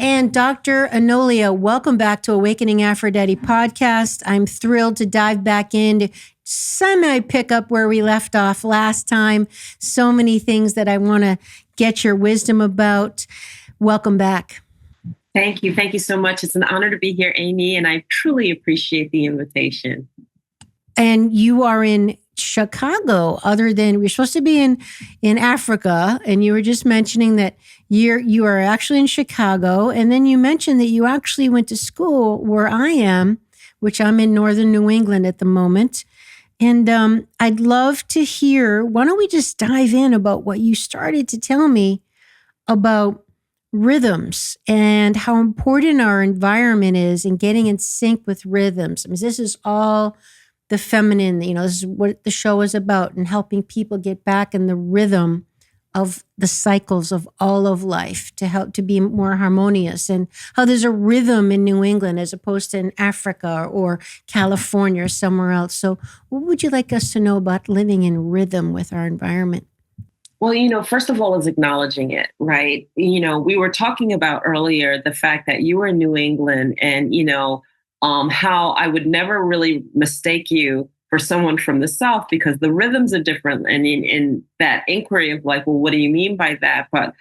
And Dr. Enolia, welcome back to Awakening Aphrodite podcast. I'm thrilled to dive back in to pick up where we left off last time. So many things that I want to get your wisdom about. Welcome back. Thank you. Thank you so much. It's an honor to be here, Amy, and I truly appreciate the invitation. And you are in Chicago, we're supposed to be in Africa, and you were just mentioning that you are actually in Chicago, and then you mentioned that you actually went to school where I am, which I'm in northern New England at the moment. And I'd love to hear, why don't we just dive in about what you started to tell me about rhythms and how important our environment is in getting in sync with rhythms. I mean, this is all the feminine, this is what the show is about, and helping people get back in the rhythm of the cycles of all of life to help to be more harmonious, and how there's a rhythm in New England as opposed to in Africa or California or somewhere else. So what would you like us to know about living in rhythm with our environment? Well, first of all, is acknowledging it, right? We were talking about earlier the fact that you were in New England, and, how I would never really mistake you for someone from the South because the rhythms are different. And in that inquiry of like, well, what do you mean by that? But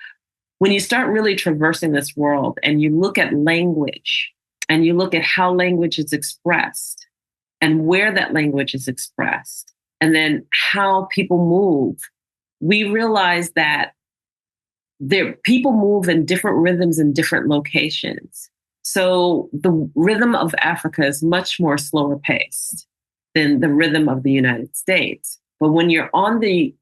when you start really traversing this world and you look at language and you look at how language is expressed and where that language is expressed, and then how people move, we realize that people move in different rhythms in different locations. So the rhythm of Africa is much more slower paced than the rhythm of the United States. But when you're on when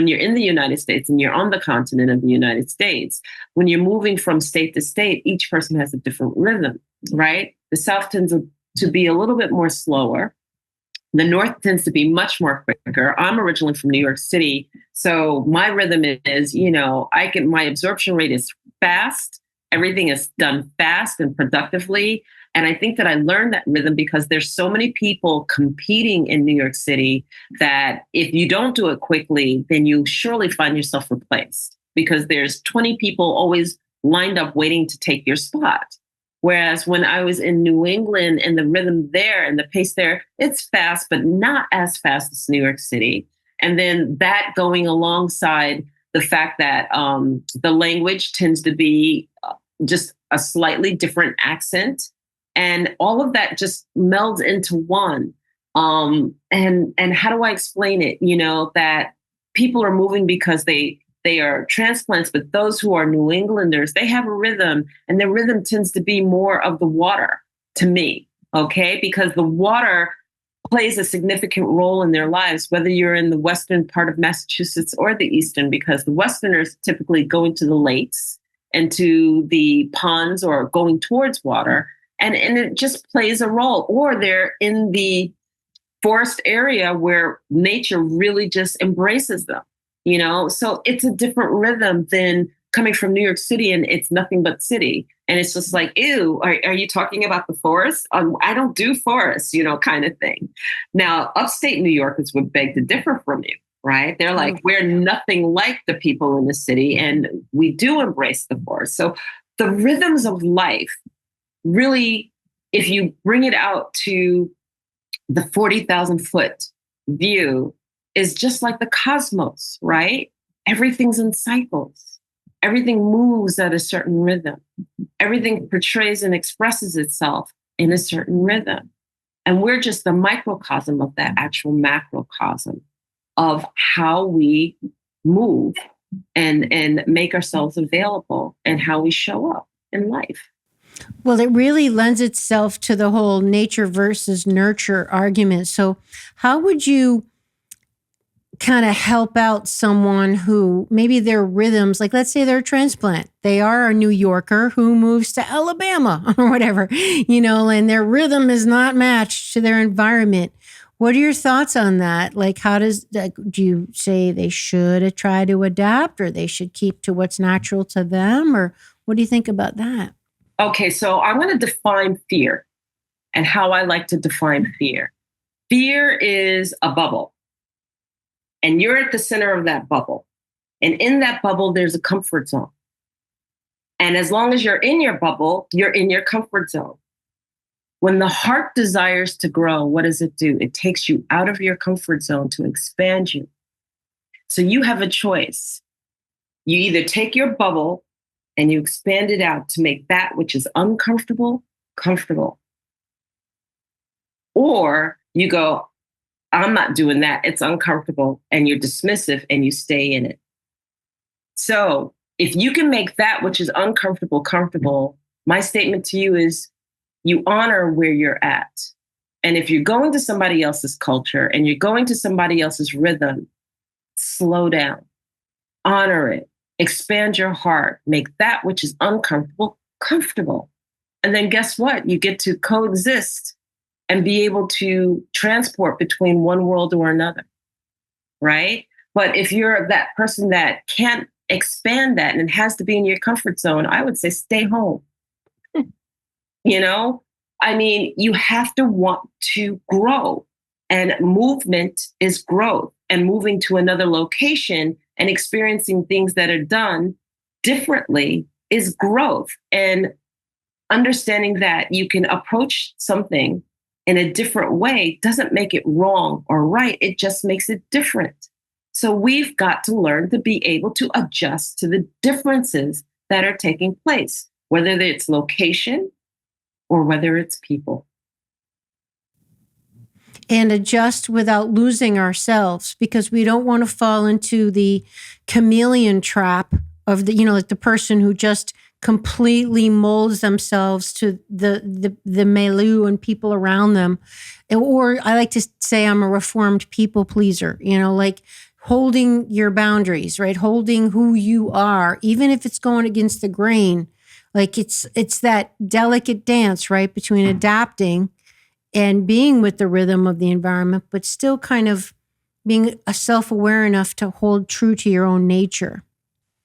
you're in the United States and you're on the continent of the United States, when you're moving from state to state, each person has a different rhythm, right? The South tends to be a little bit more slower. The North tends to be much more quicker. I'm originally from New York City, so my rhythm is, my absorption rate is fast. Everything is done fast and productively. And I think that I learned that rhythm because there's so many people competing in New York City that if you don't do it quickly, then you surely find yourself replaced because there's 20 people always lined up waiting to take your spot. Whereas when I was in New England and the rhythm there and the pace there, it's fast, but not as fast as New York City. And then that going alongside the fact that the language tends to be just a slightly different accent. And all of that just melds into one. And how do I explain it? That people are moving because they are transplants, but those who are New Englanders, they have a rhythm, and their rhythm tends to be more of the water to me, okay? Because the water plays a significant role in their lives, whether you're in the western part of Massachusetts or the eastern, because the Westerners typically going to the lakes and to the ponds or going towards water, and it just plays a role. Or they're in the forest area where nature really just embraces them. So it's a different rhythm than coming from New York City and it's nothing but city. And it's just like, ew, are you talking about the forest? I don't do forests, kind of thing. Now, upstate New Yorkers would beg to differ from you, right? They're like, we're nothing like the people in the city and we do embrace the forest. So the rhythms of life, really, if you bring it out to the 40,000 foot view, is just like the cosmos, right? Everything's in cycles. Everything moves at a certain rhythm. Everything portrays and expresses itself in a certain rhythm. And we're just the microcosm of that actual macrocosm of how we move and make ourselves available and how we show up in life. Well, it really lends itself to the whole nature versus nurture argument. So how would you kind of help out someone who maybe their rhythms, like let's say they're a transplant, they are a New Yorker who moves to Alabama or whatever, and their rhythm is not matched to their environment. What are your thoughts on that? Like, do you say they should try to adapt, or they should keep to what's natural to them? Or what do you think about that? Okay, so I'm going to define fear and how I like to define fear. Fear is a bubble, and you're at the center of that bubble. And in that bubble, there's a comfort zone. And as long as you're in your bubble, you're in your comfort zone. When the heart desires to grow, what does it do? It takes you out of your comfort zone to expand you. So you have a choice. You either take your bubble and you expand it out to make that which is uncomfortable, comfortable. Or you go, I'm not doing that. It's uncomfortable. And you're dismissive and you stay in it. So if you can make that which is uncomfortable, comfortable, my statement to you is you honor where you're at. And if you're going to somebody else's culture and you're going to somebody else's rhythm, slow down, honor it, expand your heart, make that which is uncomfortable, comfortable. And then guess what? You get to coexist and be able to transport between one world or another, right? But if you're that person that can't expand that and it has to be in your comfort zone, I would say stay home. You know, I mean, you have to want to grow, and movement is growth, and moving to another location and experiencing things that are done differently is growth. And understanding that you can approach something in a different way doesn't make it wrong or right. It just makes it different. So we've got to learn to be able to adjust to the differences that are taking place, whether it's location or whether it's people. And adjust without losing ourselves, because we don't want to fall into the chameleon trap of the, like the person who just completely molds themselves to the milieu and people around them. Or I like to say I'm a reformed people pleaser, like holding your boundaries, right? Holding who you are, even if it's going against the grain. Like it's that delicate dance, right? Between adapting and being with the rhythm of the environment, but still kind of being self-aware enough to hold true to your own nature.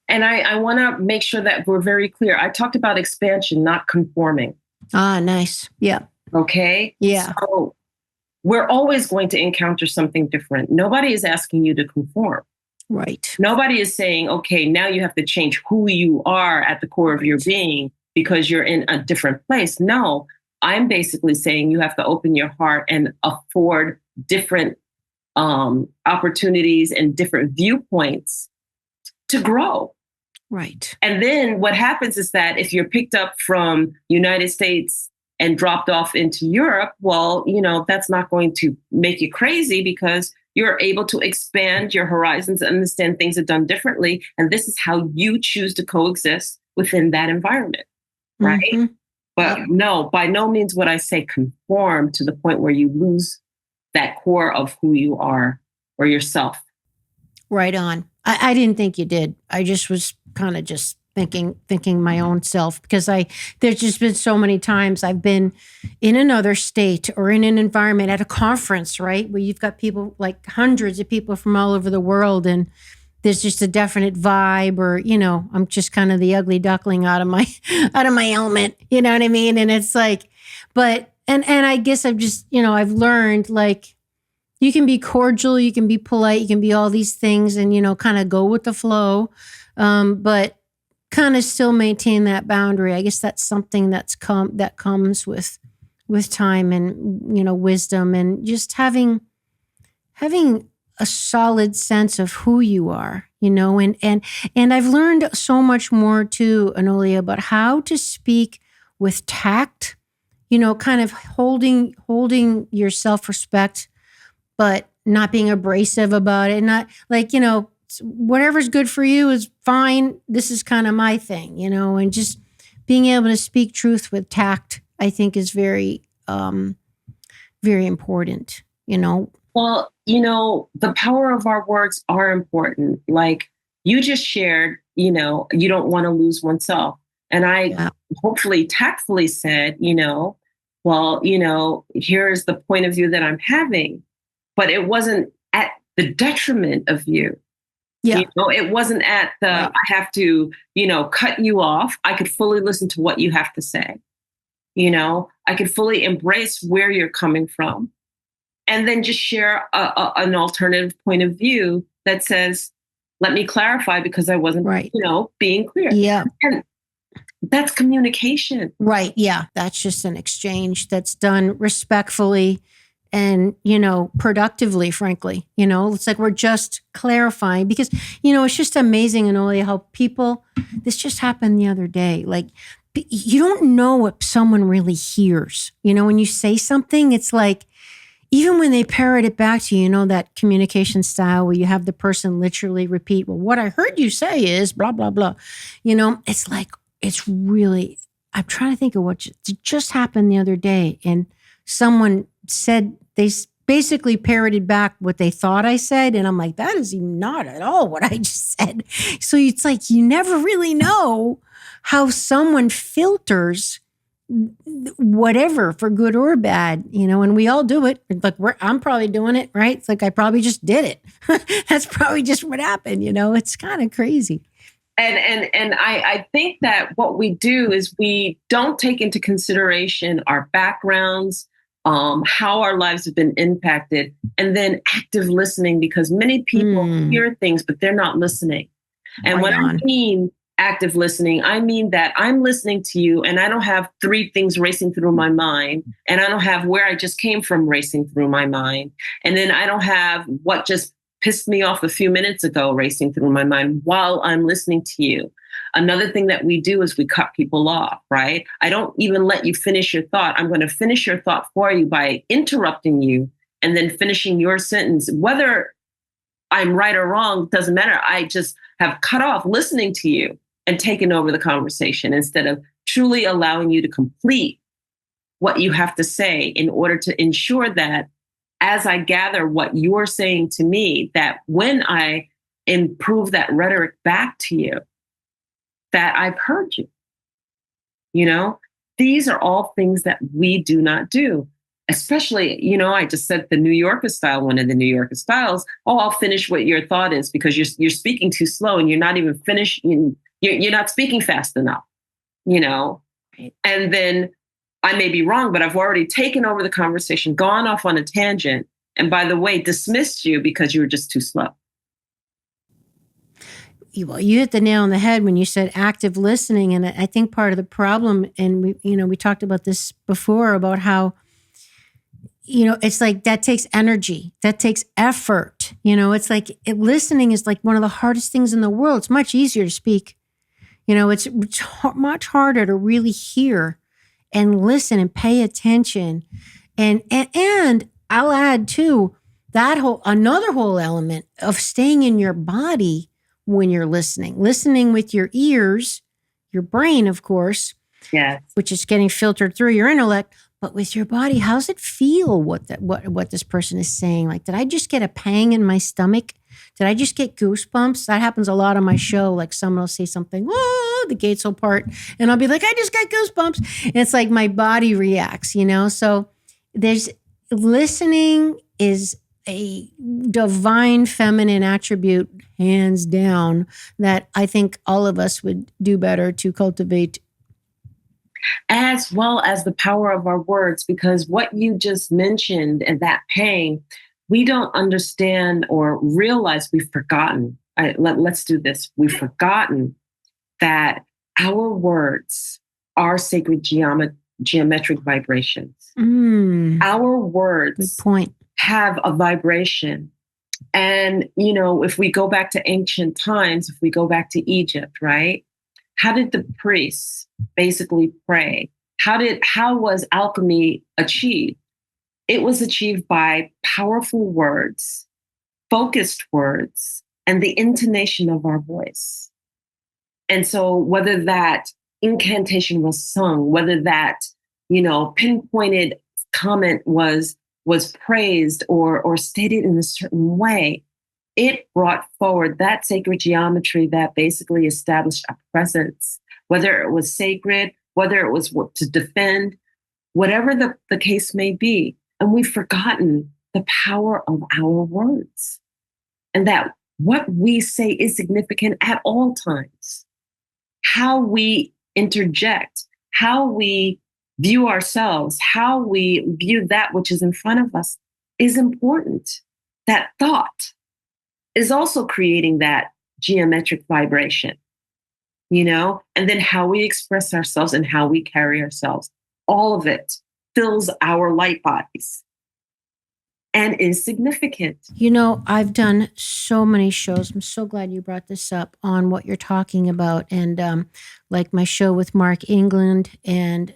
And I want to make sure that we're very clear. I talked about expansion, not conforming. Ah, nice. Yeah. Okay. Yeah. So we're always going to encounter something different. Nobody is asking you to conform. Right. Nobody is saying, okay, now you have to change who you are at the core of your being because you're in a different place. No, I'm basically saying you have to open your heart and afford different opportunities and different viewpoints to grow. Right. And then what happens is that if you're picked up from United States and dropped off into Europe, well, that's not going to make you crazy because you're able to expand your horizons and understand things are done differently. And this is how you choose to coexist within that environment, right? Mm-hmm. But no, by no means would I say conform to the point where you lose that core of who you are or yourself. Right on. I didn't think you did. I just was kind of just thinking my own self, because there's just been so many times I've been in another state or in an environment at a conference, right? Where you've got people, like hundreds of people from all over the world, and there's just a definite vibe, or, I'm just kind of the ugly duckling out of my element, you know what I mean? And it's like, but, and I guess I've just, I've learned, like, you can be cordial, you can be polite, you can be all these things and, kind of go with the flow. But kind of still maintain that boundary. I guess that's something that comes with time and, wisdom, and just having a solid sense of who you are, and I've learned so much more too, Enolia, about how to speak with tact, kind of holding your self-respect, but not being abrasive about it. Not like, whatever's good for you is fine. This is kind of my thing, and just being able to speak truth with tact, I think is very, very important, Well, the power of our words are important. Like you just shared, you don't want to lose oneself. And I hopefully tactfully said, well, here's the point of view that I'm having, but it wasn't at the detriment of you. Yeah. It wasn't at the, right. I have to, cut you off. I could fully listen to what you have to say. I could fully embrace where you're coming from, and then just share an alternative point of view that says, let me clarify because I wasn't, right. Being clear. Yeah. That's communication. Right. Yeah. That's just an exchange that's done respectfully and, productively, frankly. It's like we're just clarifying because, it's just amazing, Enolia, how people, this just happened the other day. Like, you don't know what someone really hears. When you say something, it's like, even when they parrot it back to you, that communication style where you have the person literally repeat, well, what I heard you say is blah, blah, blah. It's like, it's really, I'm trying to think of what just happened the other day. And someone said, they basically parroted back what they thought I said. And I'm like, that is not at all what I just said. So it's like, you never really know how someone filters whatever for good or bad, and we all do it. Like I'm probably doing it, right? It's like, I probably just did it. That's probably just what happened. It's kind of crazy. And I think that what we do is we don't take into consideration our backgrounds, how our lives have been impacted, and then active listening, because many people hear things, but they're not listening. And when I mean active listening, I mean that I'm listening to you and I don't have three things racing through my mind, and I don't have where I just came from racing through my mind. And then I don't have what just pissed me off a few minutes ago racing through my mind while I'm listening to you. Another thing that we do is we cut people off, right? I don't even let you finish your thought. I'm going to finish your thought for you by interrupting you and then finishing your sentence. Whether I'm right or wrong, doesn't matter. I just have cut off listening to you and taken over the conversation instead of truly allowing you to complete what you have to say in order to ensure that as I gather what you're saying to me, that when I improve that rhetoric back to you, that I've heard you. These are all things that we do not do. Especially, I just said the New Yorker style, one of the New Yorker styles. Oh, I'll finish what your thought is because you're speaking too slow and you're not even finishing. You're not speaking fast enough, And then I may be wrong, but I've already taken over the conversation, gone off on a tangent, and by the way, dismissed you because you were just too slow. Well, you hit the nail on the head when you said active listening. And I think part of the problem, and we talked about this before, about how, it's like that takes energy, that takes effort. It's like listening is like one of the hardest things in the world. It's much easier to speak. It's much harder to really hear and listen and pay attention. And I'll add too, another whole element of staying in your body when you're listening with your ears, your brain, of course, which is getting filtered through your intellect, but with your body. How's it feel? What this person is saying? Like, did I just get a pang in my stomach? Did I just get goosebumps? That happens a lot on my show. Like someone will say something, oh, the gates will part, and I'll be like, I just got goosebumps. And it's like my body reacts, So there's listening is a divine feminine attribute, hands down, that I think all of us would do better to cultivate. As well as the power of our words, because what you just mentioned and that pain, we don't understand or realize we've forgotten. Let's do this. We've forgotten that our words are sacred geometric vibrations. Our words Good point. have a vibration. And, if we go back to ancient times, if we go back to Egypt, right? How did the priests basically pray? How was alchemy achieved? It was achieved by powerful words, focused words, and the intonation of our voice. And so whether that incantation was sung, whether that, pinpointed comment was praised or stated in a certain way, it brought forward that sacred geometry that basically established a presence, whether it was sacred, whether it was to defend, whatever the case may be. And we've forgotten the power of our words, and that what we say is significant at all times. How we interject, how we view ourselves, how we view that which is in front of us is important. That thought is also creating that geometric vibration. and then how we express ourselves and how we carry ourselves. All of it fills our light bodies and is significant. I've done so many shows. I'm so glad you brought this up on what you're talking about. And like my show with Mark England and,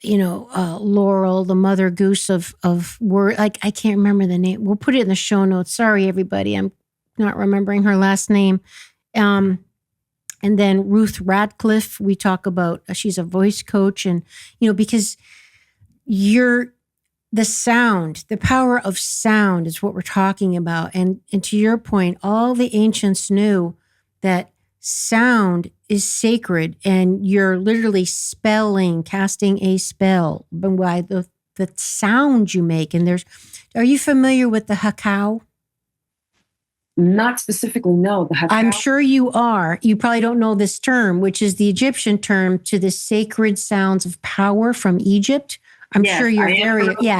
Laurel, the mother goose of word. Like, I can't remember the name. We'll put it in the show notes. Sorry, everybody. I'm not remembering her last name. And then Ruth Radcliffe, we talk about, she's a voice coach. And, because the sound, the power of sound is what we're talking about. And to your point, all the ancients knew that sound is sacred, and you're literally casting a spell by the sound you make. And are you familiar with the hakao? Not specifically, no. The hakao? I'm sure you are. You probably don't know this term, which is the Egyptian term to the sacred sounds of power from Egypt. I'm sure you're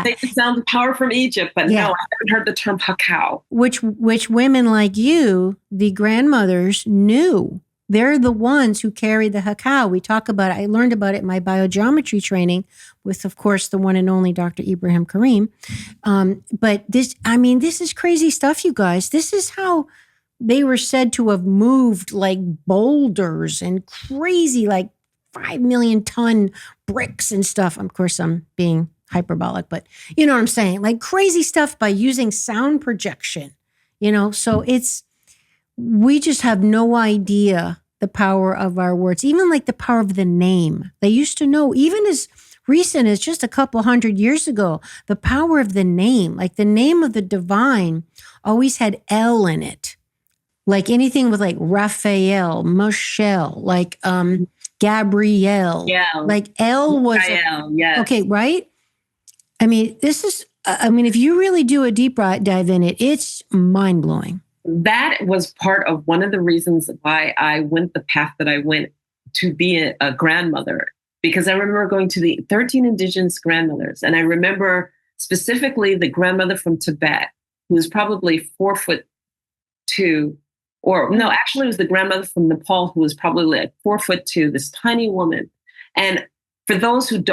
Sacred sounds of power from Egypt, but no, I haven't heard the term hakao. Which women like you, the grandmothers, knew. They're the ones who carry the hakao. We talk about it. I learned about it in my biogeometry training with, of course, the one and only Dr. Ibrahim Karim. But this is crazy stuff, you guys. This is how they were said to have moved like boulders and crazy, like 5 million ton bricks and stuff. Of course, I'm being hyperbolic, but you know what I'm saying? Like crazy stuff by using sound projection, so we just have no idea the power of our words, even like the power of the name. They used to know, even as recent as just a couple hundred years ago, the power of the name, like the name of the divine always had L in it. Like anything with like Raphael, Michelle, like, Gabrielle. Yeah. Like L was. Yes. Okay, right? This is, if you really do a deep dive in it, it's mind blowing. That was part of one of the reasons why I went the path that I went to be a grandmother, because I remember going to the 13 indigenous grandmothers. And I remember specifically the grandmother from Tibet, who was probably 4'2", or no, actually it was the grandmother from Nepal, who was probably like 4'2", this tiny woman. And for those who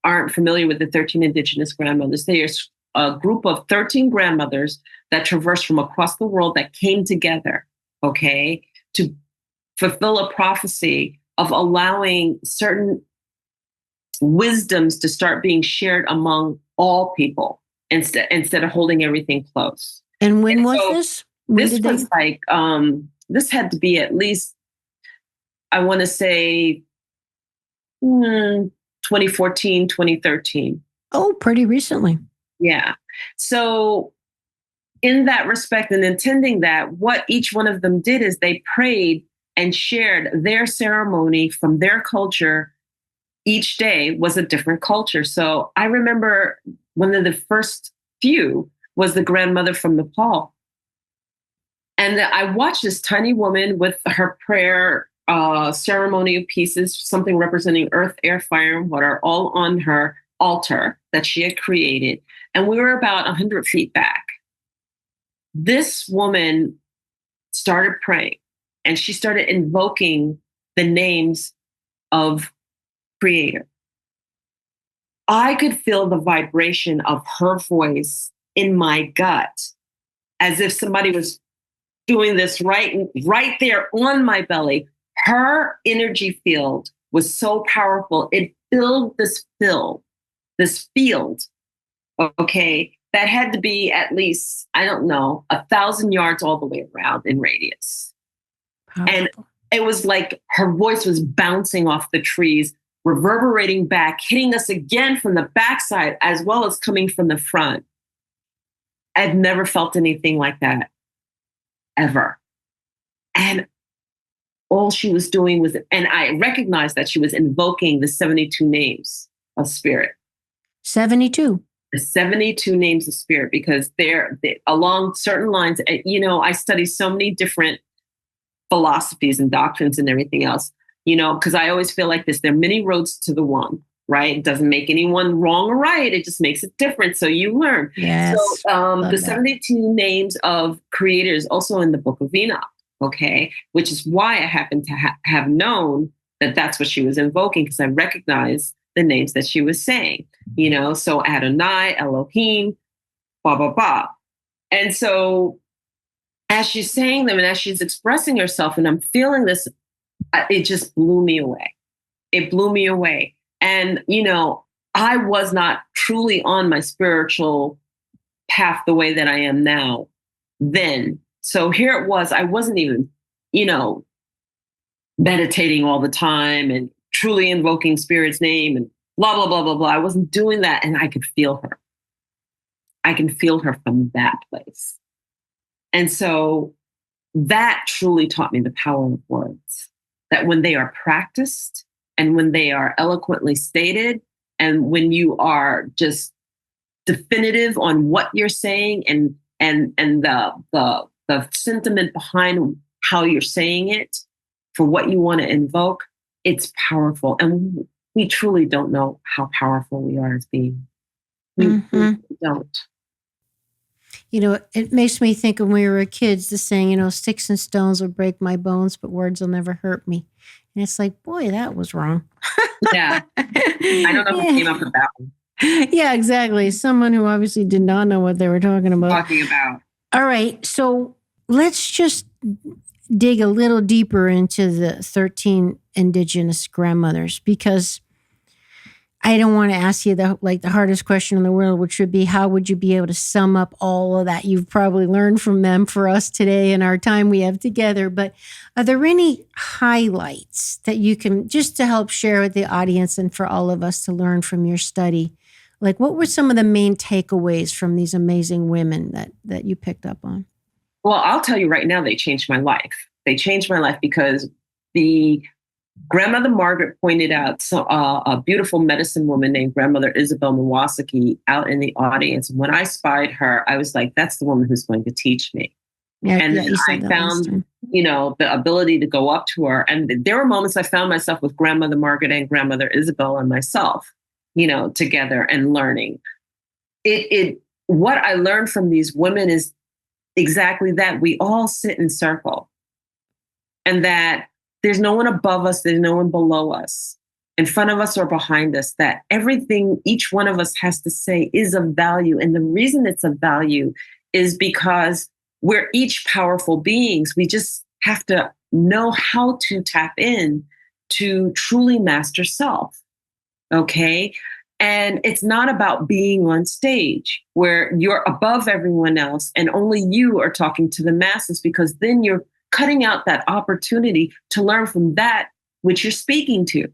aren't familiar with the 13 indigenous grandmothers, they are a group of 13 grandmothers that traversed from across the world that came together, okay, to fulfill a prophecy of allowing certain wisdoms to start being shared among all people instead of holding everything close. And when was this? This had to be at least, I want to say 2014, 2013. Oh, pretty recently. Yeah. So in that respect and intending that, what each one of them did is they prayed and shared their ceremony from their culture. Each day was a different culture. So I remember one of the first few was the grandmother from Nepal. And I watched this tiny woman with her prayer ceremonial pieces, something representing earth, air, fire, and water, all on her altar that she had created. And we were about 100 feet back. This woman started praying, and she started invoking the names of Creator. I could feel the vibration of her voice in my gut, as if somebody was doing this right there on my belly. Her energy field was so powerful. It filled this field, okay, that had to be at least, 1,000 yards all the way around in radius. Powerful. And it was like her voice was bouncing off the trees, reverberating back, hitting us again from the backside, as well as coming from the front. I've never felt anything like that, ever. And all she was doing was, and I recognized that she was invoking the 72 names of spirit. 72. The 72 names of spirit, because they're along certain lines. I study so many different philosophies and doctrines and everything else, because I always feel like this. There are many roads to the one, right? It doesn't make anyone wrong or right. It just makes it different. So you learn. Yes, so the 72 names of creators also in the book of Enoch. Okay. Which is why I happen to have known that that's what she was invoking, because I recognized the names that she was saying, so Adonai, Elohim, blah, blah, blah. And so as she's saying them and as she's expressing herself, and I'm feeling this, it just blew me away. It blew me away. And, I was not truly on my spiritual path the way that I am now then. So here it was, I wasn't even, meditating all the time and truly invoking spirit's name and blah, blah, blah, blah, blah. I wasn't doing that. And I could feel her. I can feel her from that place. And so that truly taught me the power of words, that when they are practiced and when they are eloquently stated, and when you are just definitive on what you're saying and the sentiment behind how you're saying it for what you want to invoke, it's powerful. And we truly don't know how powerful we are as beings. We don't. It makes me think when we were kids, the saying, sticks and stones will break my bones, but words will never hurt me. And it's like, boy, that was wrong. Yeah. I don't know who came up with that one. Yeah, exactly. Someone who obviously did not know what they were talking about. All right. So let's just dig a little deeper into the 13 indigenous grandmothers, because I don't want to ask you the hardest question in the world, which would be, how would you be able to sum up all of that you've probably learned from them for us today in our time we have together? But are there any highlights that you can, just to help share with the audience and for all of us to learn from your study? Like, what were some of the main takeaways from these amazing women that you picked up on? Well, I'll tell you right now, they changed my life. They changed my life because the Grandmother Margaret pointed out a beautiful medicine woman named Grandmother Isabel Mawasaki out in the audience. And when I spied her, I was like, that's the woman who's going to teach me. And I found, the ability to go up to her. And there were moments I found myself with Grandmother Margaret and Grandmother Isabel and myself, together and learning. What I learned from these women is exactly that. We all sit in circle, and that there's no one above us. There's no one below us, in front of us or behind us, that everything each one of us has to say is of value. And the reason it's of value is because we're each powerful beings. We just have to know how to tap in to truly master self. Okay. And it's not about being on stage where you're above everyone else and only you are talking to the masses, because then you're cutting out that opportunity to learn from that which you're speaking to,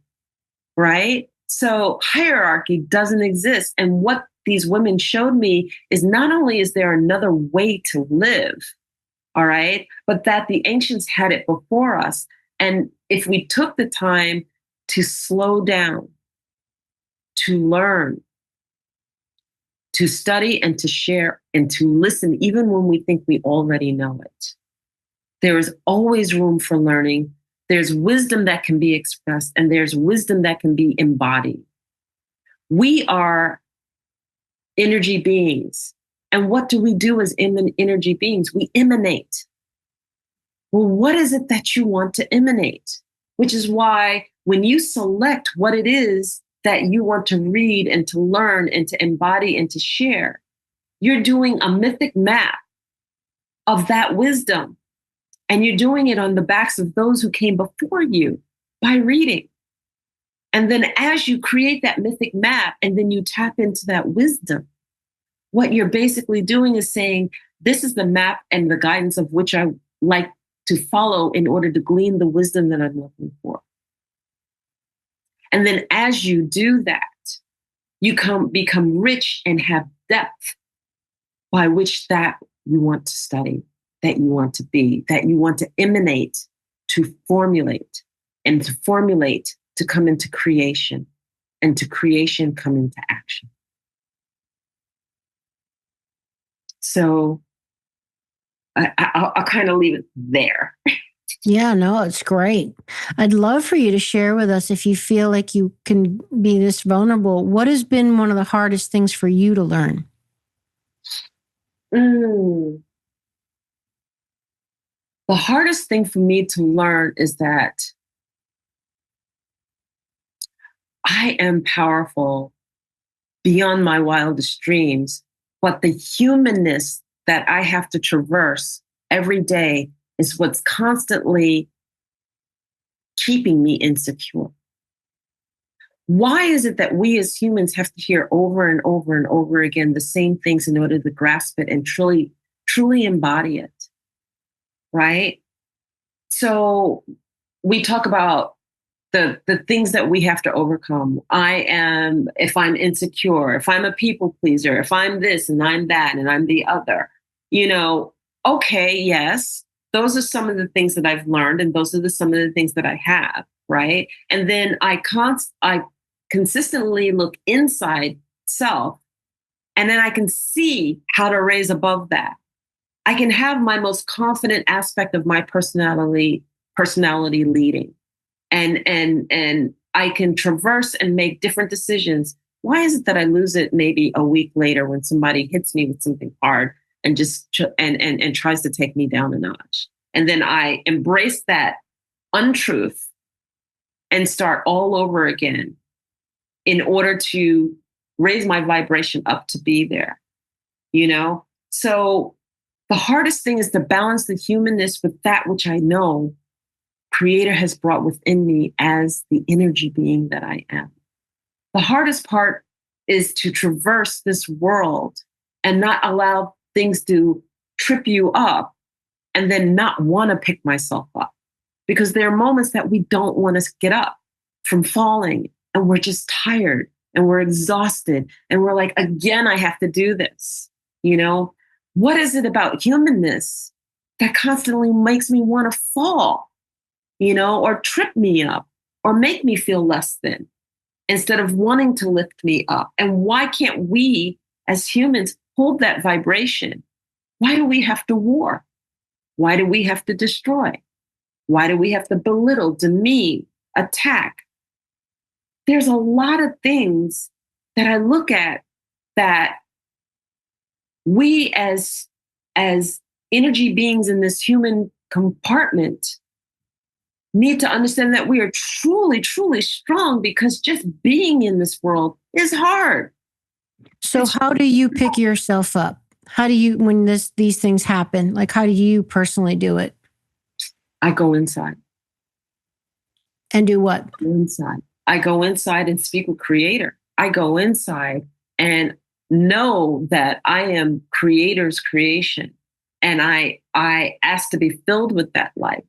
right? So hierarchy doesn't exist. And what these women showed me is not only is there another way to live, all right, but that the ancients had it before us. And if we took the time to slow down, to learn, to study and to share and to listen, even when we think we already know it, there is always room for learning. There's wisdom that can be expressed, and there's wisdom that can be embodied. We are energy beings. And what do we do as energy beings? We emanate. Well, what is it that you want to emanate? Which is why when you select what it is that you want to read and to learn and to embody and to share, you're doing a mythic map of that wisdom. And you're doing it on the backs of those who came before you by reading. And then as you create that mythic map and then you tap into that wisdom, what you're basically doing is saying, this is the map and the guidance of which I like to follow in order to glean the wisdom that I'm looking for. And then as you do that, you become rich and have depth by which that you want to study, that you want to be, that you want to emanate, to formulate, and to formulate to come into creation, and to creation come into action. So I'll kind of leave it there. Yeah, no, it's great. I'd love for you to share with us, if you feel like you can be this vulnerable, what has been one of the hardest things for you to learn? The hardest thing for me to learn is that I am powerful beyond my wildest dreams, but the humanness that I have to traverse every day is what's constantly keeping me insecure. Why is it that we as humans have to hear over and over and over again the same things in order to grasp it and truly embody it? Right? So we talk about the things that we have to overcome. If I'm insecure, if I'm a people pleaser, if I'm this and I'm that and I'm the other, okay, yes, those are some of the things that I've learned, and those are some of the things that I have, right? And then I consistently look inside self, and then I can see how to raise above that. I can have my most confident aspect of my personality leading. And I can traverse and make different decisions. Why is it that I lose it maybe a week later when somebody hits me with something hard and and tries to take me down a notch? And then I embrace that untruth and start all over again in order to raise my vibration up to be there, So the hardest thing is to balance the humanness with that which I know Creator has brought within me as the energy being that I am. The hardest part is to traverse this world and not allow things to trip you up and then not want to pick myself up. Because there are moments that we don't want to get up from falling, and we're just tired and we're exhausted and we're like, again, I have to do this. What is it about humanness that constantly makes me want to fall? Or trip me up or make me feel less than instead of wanting to lift me up? And why can't we as humans hold that vibration? Why do we have to war? Why do we have to destroy? Why do we have to belittle, demean, attack? There's a lot of things that I look at that we as energy beings in this human compartment need to understand that we are truly, truly strong, because just being in this world is hard. So how do you pick yourself up? How do you, when these things happen, like how do you personally do it? I go inside. And do what? I go inside and speak with Creator. I go inside and know that I am Creator's creation. And I ask to be filled with that light.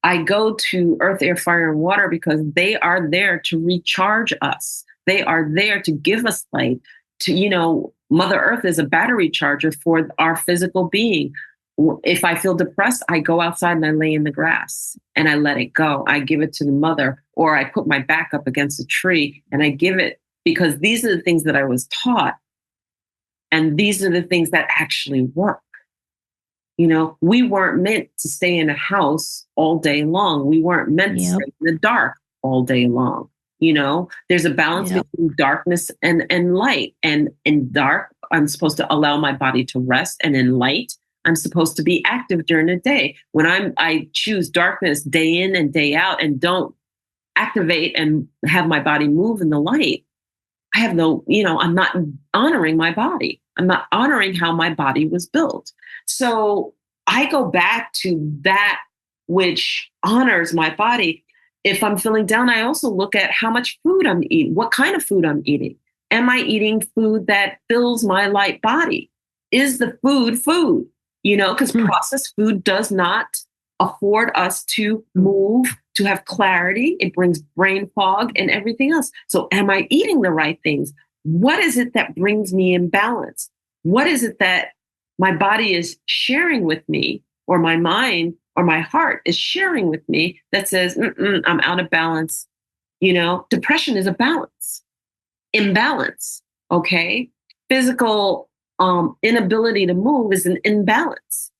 I go to Earth, Air, Fire, and Water because they are there to recharge us. They are there to give us light. Mother Earth is a battery charger for our physical being. If I feel depressed, I go outside and I lay in the grass and I let it go. I give it to the mother, or I put my back up against a tree and I give it, because these are the things that I was taught. And these are the things that actually work. We weren't meant to stay in a house all day long. We weren't meant to stay in the dark all day long. There's a balance between darkness and light. And in dark, I'm supposed to allow my body to rest. And in light, I'm supposed to be active during the day. When I choose darkness day in and day out and don't activate and have my body move in the light, I have I'm not honoring my body. I'm not honoring how my body was built. So I go back to that which honors my body. If I'm feeling down, I also look at how much food I'm eating, what kind of food I'm eating. Am I eating food that fills my light body? Is the food? Because processed food does not afford us to move, to have clarity. It brings brain fog and everything else. So am I eating the right things? What is it that brings me in balance? What is it that my body is sharing with me, or my mind or my heart is sharing with me that says, I'm out of balance? Depression is a imbalance. Okay. Physical inability to move is an imbalance.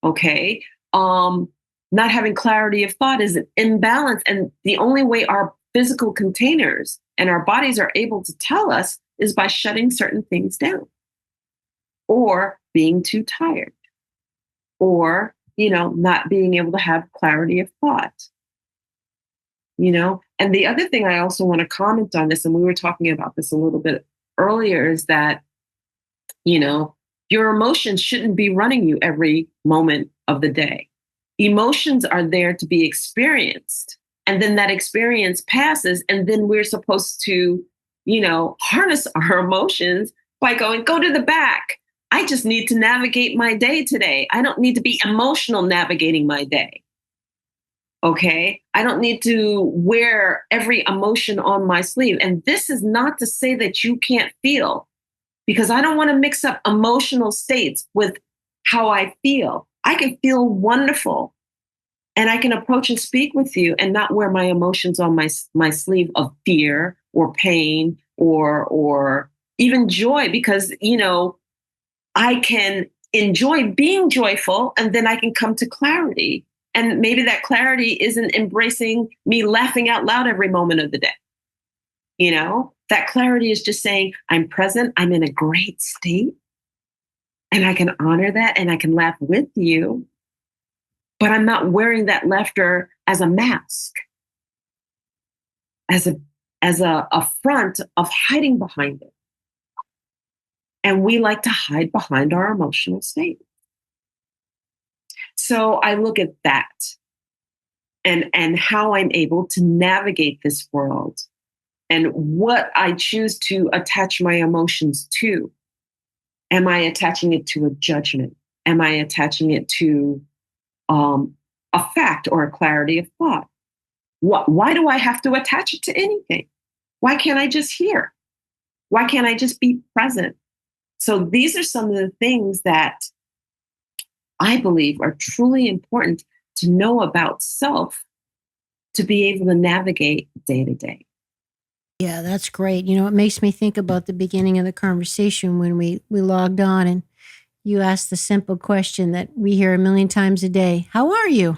Okay. Not having clarity of thought is an imbalance. And the only way our physical containers and our bodies are able to tell us is by shutting certain things down, or being too tired, or, not being able to have clarity of thought. And the other thing I also want to comment on this, and we were talking about this a little bit earlier, is that, your emotions shouldn't be running you every moment of the day. Emotions are there to be experienced. And then that experience passes. And then we're supposed to, harness our emotions by going, go to the back. I just need to navigate my day today. I don't need to be emotional navigating my day. Okay. I don't need to wear every emotion on my sleeve. And this is not to say that you can't feel, because I don't want to mix up emotional states with how I feel. I can feel wonderful and I can approach and speak with you and not wear my emotions on my sleeve of fear or pain or even joy, because, I can enjoy being joyful and then I can come to clarity. And maybe that clarity isn't embracing me laughing out loud every moment of the day. That clarity is just saying, I'm present, I'm in a great state, and I can honor that and I can laugh with you, but I'm not wearing that laughter as a mask, as a front of hiding behind it. And we like to hide behind our emotional state. So I look at that and how I'm able to navigate this world and what I choose to attach my emotions to. Am I attaching it to a judgment? Am I attaching it to a fact or a clarity of thought? Why do I have to attach it to anything? Why can't I just hear? Why can't I just be present? So these are some of the things that I believe are truly important to know about self to be able to navigate day to day. Yeah, that's great. It makes me think about the beginning of the conversation when we logged on and you asked the simple question that we hear a million times a day. How are you?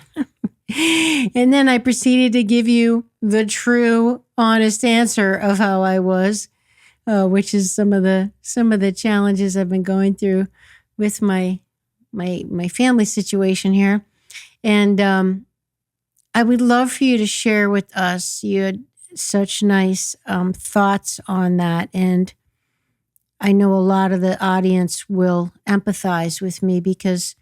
And then I proceeded to give you the true, honest answer of how I was, which is some of the challenges I've been going through with my family situation here. And I would love for you to share with us. You had such nice thoughts on that. And I know a lot of the audience will empathize with me because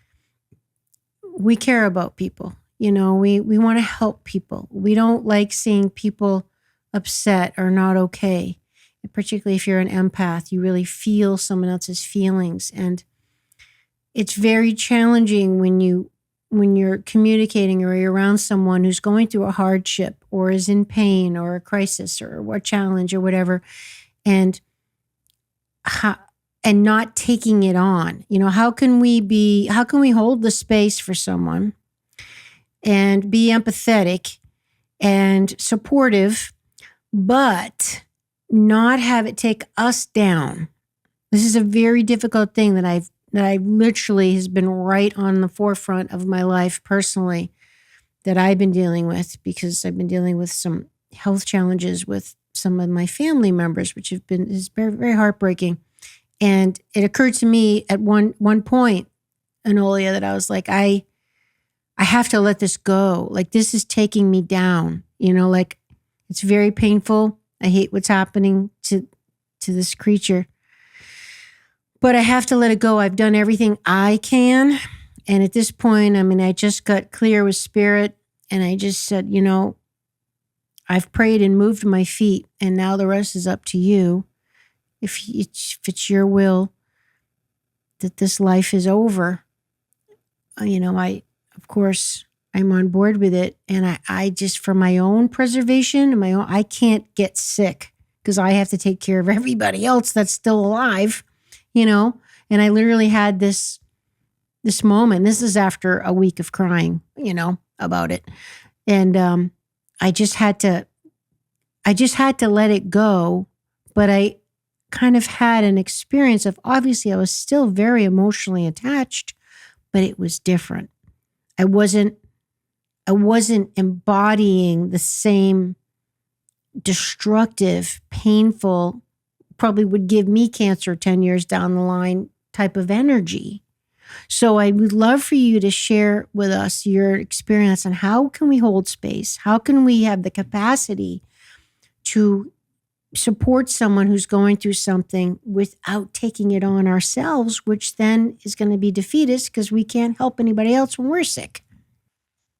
we care about people. We want to help people. We don't like seeing people upset or not okay. And particularly if you're an empath, you really feel someone else's feelings. And it's very challenging when you're communicating or you're around someone who's going through a hardship or is in pain or a crisis or a challenge or whatever, and not taking it on. How can we hold the space for someone and be empathetic and supportive, but not have it take us down? This is a very difficult thing that I literally has been right on the forefront of my life personally that I've been dealing with, because I've been dealing with some health challenges with some of my family members, which is very, very heartbreaking. And it occurred to me at one point, Enolia, that I was like, I have to let this go. Like, this is taking me down, like it's very painful. I hate what's happening to this creature, but I have to let it go. I've done everything I can. And at this point, I just got clear with spirit and I just said, I've prayed and moved my feet, and now the rest is up to you. If it's your will that this life is over, of course, I'm on board with it. And I just, for my own preservation, I can't get sick because I have to take care of everybody else that's still alive, and I literally had this moment. This is after a week of crying, about it. And I just had to let it go. But I kind of had an experience of, obviously I was still very emotionally attached, but it was different. I wasn't embodying the same destructive, painful, probably would give me cancer 10 years down the line type of energy. So I would love for you to share with us your experience on how can we hold space? How can we have the capacity to support someone who's going through something without taking it on ourselves, which then is going to be defeatist because we can't help anybody else when we're sick.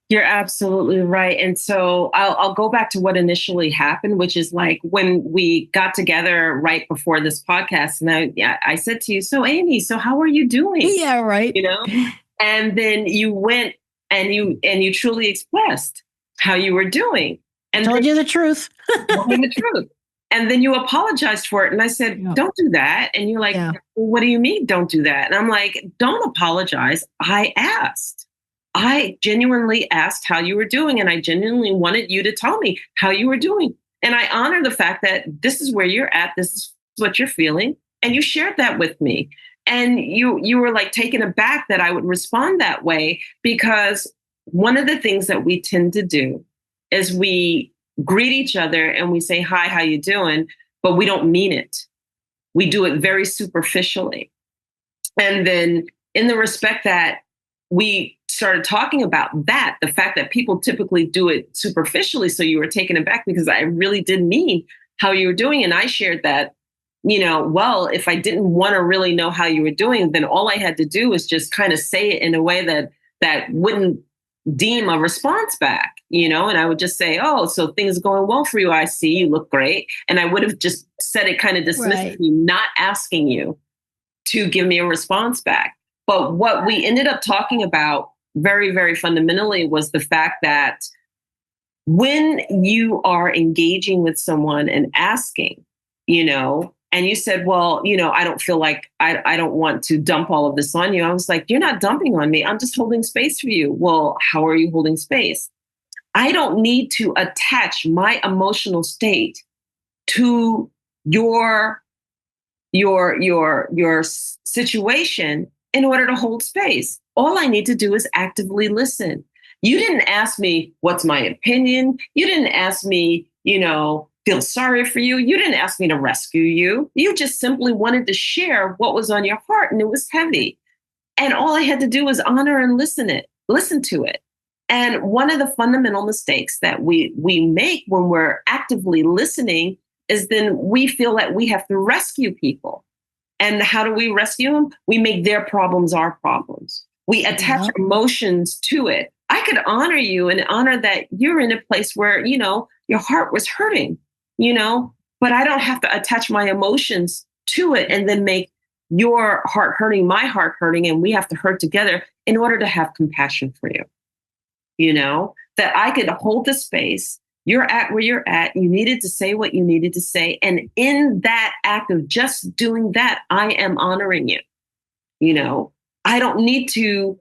You're absolutely right. And so I'll go back to what initially happened, which is like when we got together right before this podcast. And I said to you, so Amy, so how are you doing? Yeah, right. You know, and then you went and you truly expressed how you were doing. And told you the truth. told me the truth. And then you apologized for it. And I said, don't do that. And you're like, well, what do you mean don't do that? And I'm like, don't apologize. I asked. I genuinely asked how you were doing, and I genuinely wanted you to tell me how you were doing. And I honor the fact that this is where you're at, this is what you're feeling, and you shared that with me. And you were like taken aback that I would respond that way, because one of the things that we tend to do is we greet each other and we say, hi, how you doing? But we don't mean it. We do it very superficially. And then in the respect that we started talking about that, the fact that people typically do it superficially. So you were taken aback because I really did mean how you were doing. And I shared that, well, if I didn't want to really know how you were doing, then all I had to do was just kind of say it in a way that wouldn't deem a response back, and I would just say, oh, so things are going well for you. I see you look great. And I would have just said it kind of dismissively, not asking you to give me a response back. But what we ended up talking about very, very fundamentally was the fact that when you are engaging with someone and asking, and you said, well, I don't feel like I don't want to dump all of this on you. I was like, you're not dumping on me. I'm just holding space for you. Well, how are you holding space? I don't need to attach my emotional state to your situation in order to hold space. All I need to do is actively listen. You didn't ask me, what's my opinion? You didn't ask me, feel sorry for you. You didn't ask me to rescue you. You just simply wanted to share what was on your heart, and it was heavy. And all I had to do was honor and listen to it. And one of the fundamental mistakes that we make when we're actively listening is then we feel that we have to rescue people. And how do we rescue them? We make their problems our problems. We attach emotions to it. I could honor you and honor that you're in a place where, your heart was hurting, but I don't have to attach my emotions to it and then make your heart hurting, my heart hurting, and we have to hurt together in order to have compassion for you. That I could hold the space. You're at where you're at. You needed to say what you needed to say. And in that act of just doing that, I am honoring you. I don't need to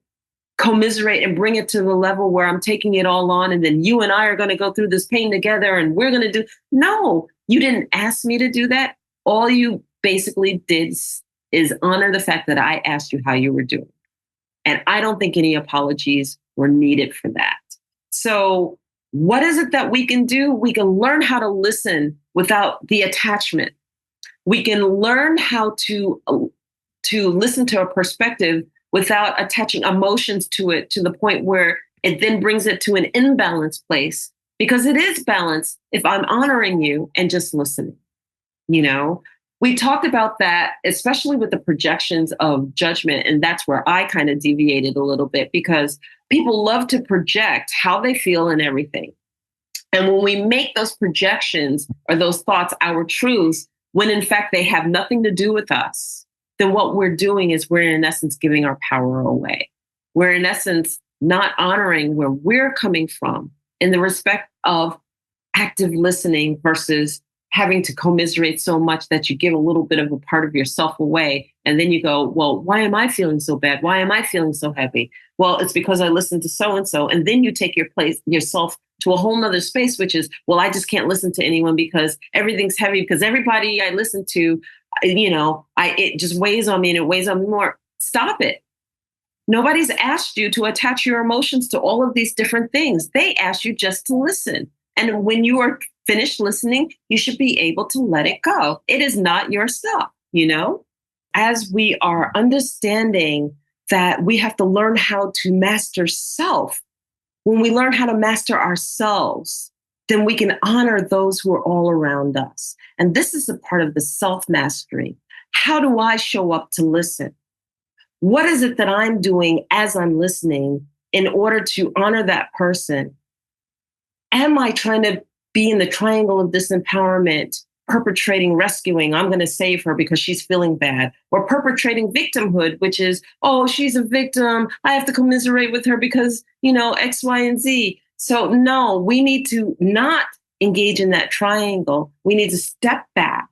commiserate and bring it to the level where I'm taking it all on. And then you and I are going to go through this pain together and we're going to do. No, you didn't ask me to do that. All you basically did is honor the fact that I asked you how you were doing. And I don't think any apologies were needed for that. So what is it that we can do? We can learn how to listen without the attachment. We can learn how to listen to a perspective without attaching emotions to it, to the point where it then brings it to an imbalanced place, because it is balanced if I'm honoring you and just listening. We talked about that, especially with the projections of judgment. And that's where I kind of deviated a little bit, because people love to project how they feel and everything. And when we make those projections or those thoughts our truths, when in fact they have nothing to do with us, then what we're doing is we're in essence giving our power away. We're in essence not honoring where we're coming from in the respect of active listening versus having to commiserate so much that you give a little bit of a part of yourself away. And then you go, well, why am I feeling so bad? Why am I feeling so heavy? Well, it's because I listened to so-and-so. And then you take yourself to a whole nother space, which is, well, I just can't listen to anyone because everything's heavy, because everybody I listen to, it just weighs on me and it weighs on me more. Stop it. Nobody's asked you to attach your emotions to all of these different things. They asked you just to listen. And when you are finished listening, you should be able to let it go. It is not your stuff, As we are understanding that we have to learn how to master self. When we learn how to master ourselves, then we can honor those who are all around us. And this is a part of the self-mastery. How do I show up to listen? What is it that I'm doing as I'm listening in order to honor that person? Am I trying to be in the triangle of disempowerment, perpetrating, rescuing, I'm going to save her because she's feeling bad, or perpetrating victimhood, which is, oh, she's a victim, I have to commiserate with her because, X, Y, and Z. So no, we need to not engage in that triangle. We need to step back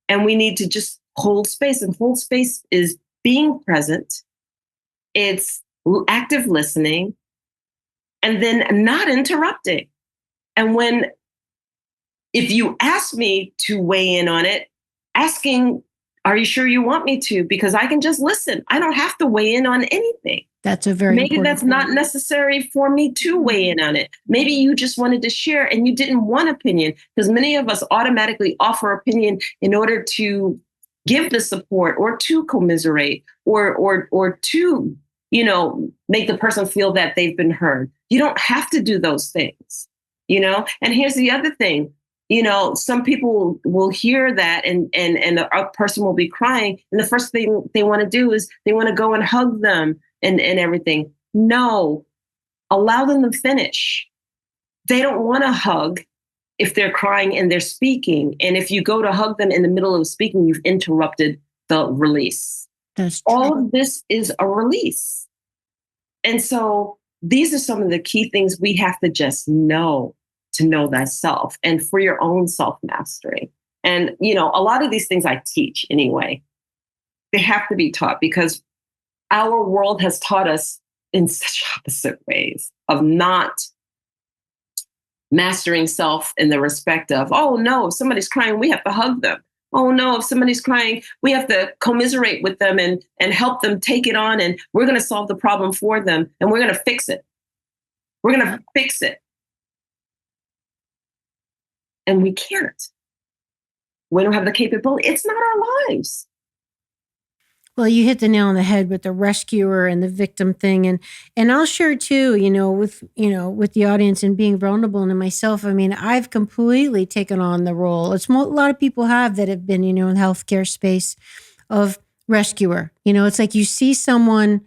and we need to just hold space. And hold space is being present. It's active listening and then not interrupting. And if you ask me to weigh in on it, asking, are you sure you want me to? Because I can just listen. I don't have to weigh in on anything. That's a very Maybe that's not necessary for me to weigh in on it. Maybe you just wanted to share and you didn't want opinion, because many of us automatically offer opinion in order to give the support or to commiserate or to, make the person feel that they've been heard. You don't have to do those things, And here's the other thing. Some people will hear that and a person will be crying. And the first thing they want to do is they want to go and hug them and everything. No, allow them to finish. They don't want to hug if they're crying and they're speaking. And if you go to hug them in the middle of speaking, you've interrupted the release. That's true. All of this is a release. And so these are some of the key things we have to just know. To know thyself and for your own self-mastery. And, a lot of these things I teach anyway, they have to be taught because our world has taught us in such opposite ways of not mastering self in the respect of, oh no, if somebody's crying, we have to hug them. Oh no, if somebody's crying, we have to commiserate with them and help them take it on. And we're going to solve the problem for them. And we're going to fix it. We're going to fix it. And we can't. We don't have the capability. It's not our lives. Well, you hit the nail on the head with the rescuer and the victim thing. And I'll share too, with the audience and being vulnerable and myself. I mean, I've completely taken on the role. It's a lot of people have that have been, in the healthcare space of rescuer. It's like you see someone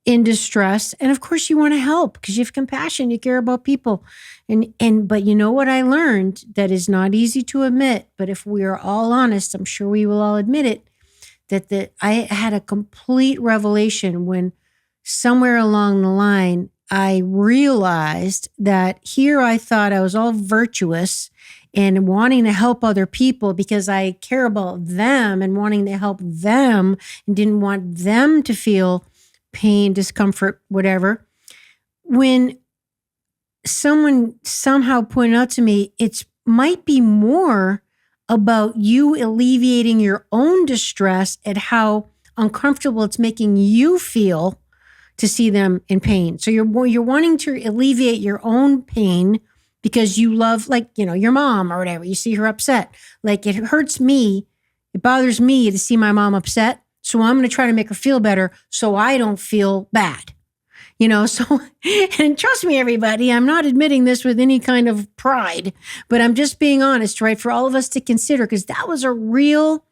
in distress. And of course you want to help because you have compassion, you care about people. But you know what I learned that is not easy to admit, but if we are all honest, I'm sure we will all admit it, that I had a complete revelation when somewhere along the line, I realized that here I thought I was all virtuous and wanting to help other people because I care about them and wanting to help them and didn't want them to feel pain, discomfort, whatever. When someone somehow pointed out to me, it might be more about you alleviating your own distress at how uncomfortable it's making you feel to see them in pain. So you're wanting to alleviate your own pain because you love, your mom or whatever. You see her upset. Like, it hurts me. It bothers me to see my mom upset. So I'm going to try to make her feel better so I don't feel bad. And trust me, everybody, I'm not admitting this with any kind of pride, but I'm just being honest, right? For all of us to consider, because that was a real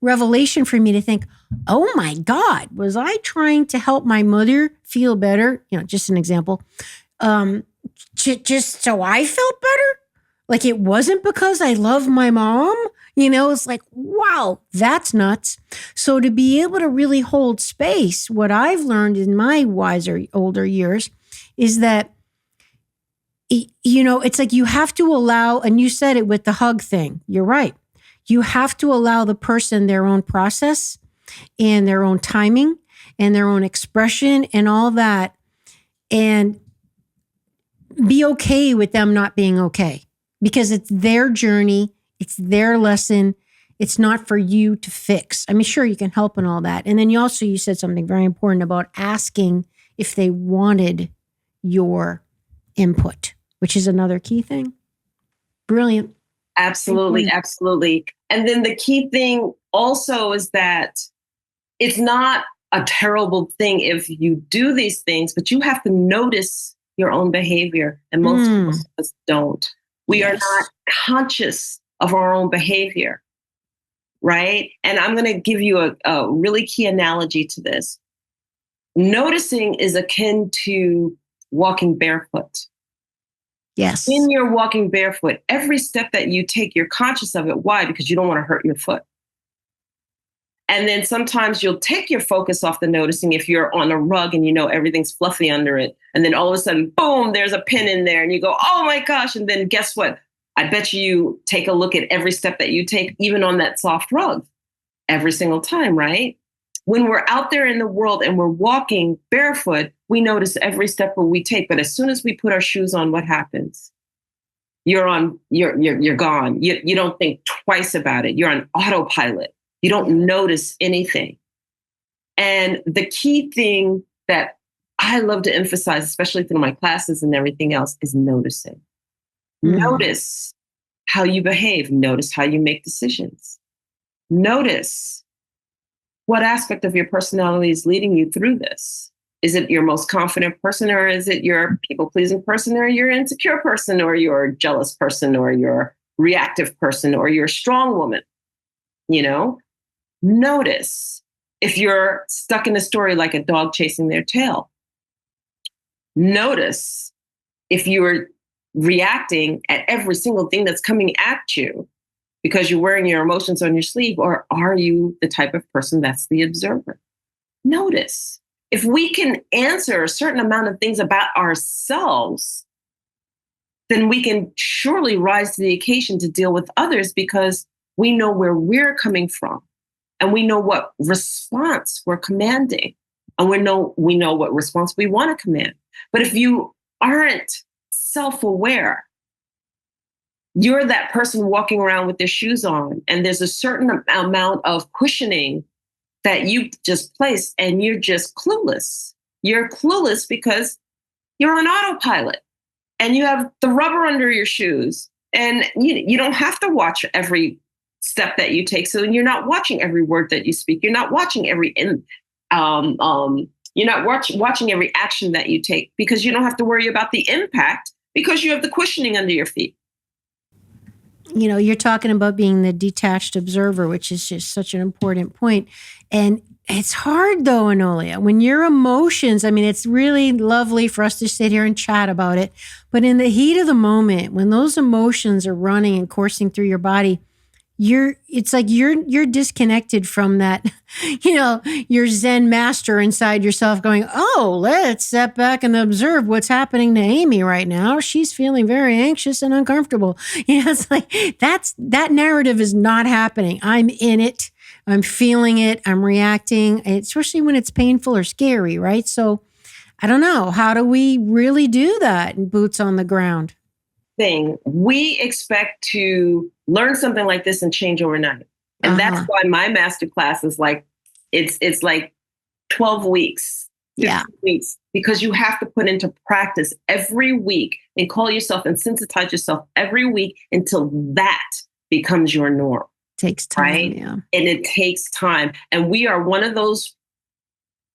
revelation for me to think, oh my God, was I trying to help my mother feel better? Just an example. Just so I felt better? Like, it wasn't because I love my mom? It's like, wow, that's nuts. So to be able to really hold space, what I've learned in my wiser, older years is that, it's like you have to allow, and you said it with the hug thing. You're right. You have to allow the person their own process and their own timing and their own expression and all that, and be okay with them not being okay because it's their journey. It's their lesson. It's not for you to fix. I mean, sure, you can help and all that. And then you said something very important about asking if they wanted your input, which is another key thing. Brilliant. Absolutely. Absolutely. And then the key thing also is that it's not a terrible thing if you do these things, but you have to notice your own behavior. And most of us don't. We are not conscious of our own behavior, right? And I'm going to give you a really key analogy to this. Noticing is akin to walking barefoot. Yes. When you're walking barefoot, every step that you take, you're conscious of it. Why? Because you don't want to hurt your foot. And then sometimes you'll take your focus off the noticing if you're on a rug and you know everything's fluffy under it. And then all of a sudden, boom, there's a pin in there and you go, oh my gosh. And then guess what? I bet you take a look at every step that you take, even on that soft rug, every single time, right? When we're out there in the world and we're walking barefoot, we notice every step that we take. But as soon as we put our shoes on, what happens? You're gone. You don't think twice about it. You're on autopilot. You don't notice anything. And the key thing that I love to emphasize, especially through my classes and everything else, is noticing. Notice how you behave. Notice how you make decisions. Notice what aspect of your personality is leading you through this. Is it your most confident person, or is it your people-pleasing person, or your insecure person, or your jealous person, or your reactive person, or your strong woman? You know, notice if you're stuck in a story like a dog chasing their tail. Notice if you're reacting at every single thing that's coming at you because you're wearing your emotions on your sleeve, or are you the type of person that's the observer? Notice. If we can answer a certain amount of things about ourselves, then we can surely rise to the occasion to deal with others, because we know where we're coming from and we know what response we're commanding, and we know what response we want to command. But if you aren't self-aware, you're that person walking around with their shoes on, and there's a certain amount of cushioning that you just place, and you're just clueless. You're clueless because you're on autopilot and you have the rubber under your shoes, and you don't have to watch every step that you take. So you're not watching every word that you speak. You're not watching every you're not watching every action that you take, because you don't have to worry about the impact, because you have the cushioning under your feet. You know, you're talking about being the detached observer, which is just such an important point. And it's hard though, Enolia, when your emotions, I mean, it's really lovely for us to sit here and chat about it, but in the heat of the moment, when those emotions are running and coursing through your body, it's like you're disconnected from that, your Zen master inside yourself going, oh, let's step back and observe what's happening to Amy right now. She's feeling very anxious and uncomfortable. It's like that narrative is not happening. I'm in it. I'm feeling it. I'm reacting, especially when it's painful or scary, right? So I don't know. How do we really do that in boots on the ground? We expect to learn something like this and change overnight. And that's why my master class is like, it's like 12 weeks, 15 weeks, because you have to put into practice every week and call yourself and sensitize yourself every week until that becomes your norm. Takes time, right? Yeah. And it takes time. And we are one of those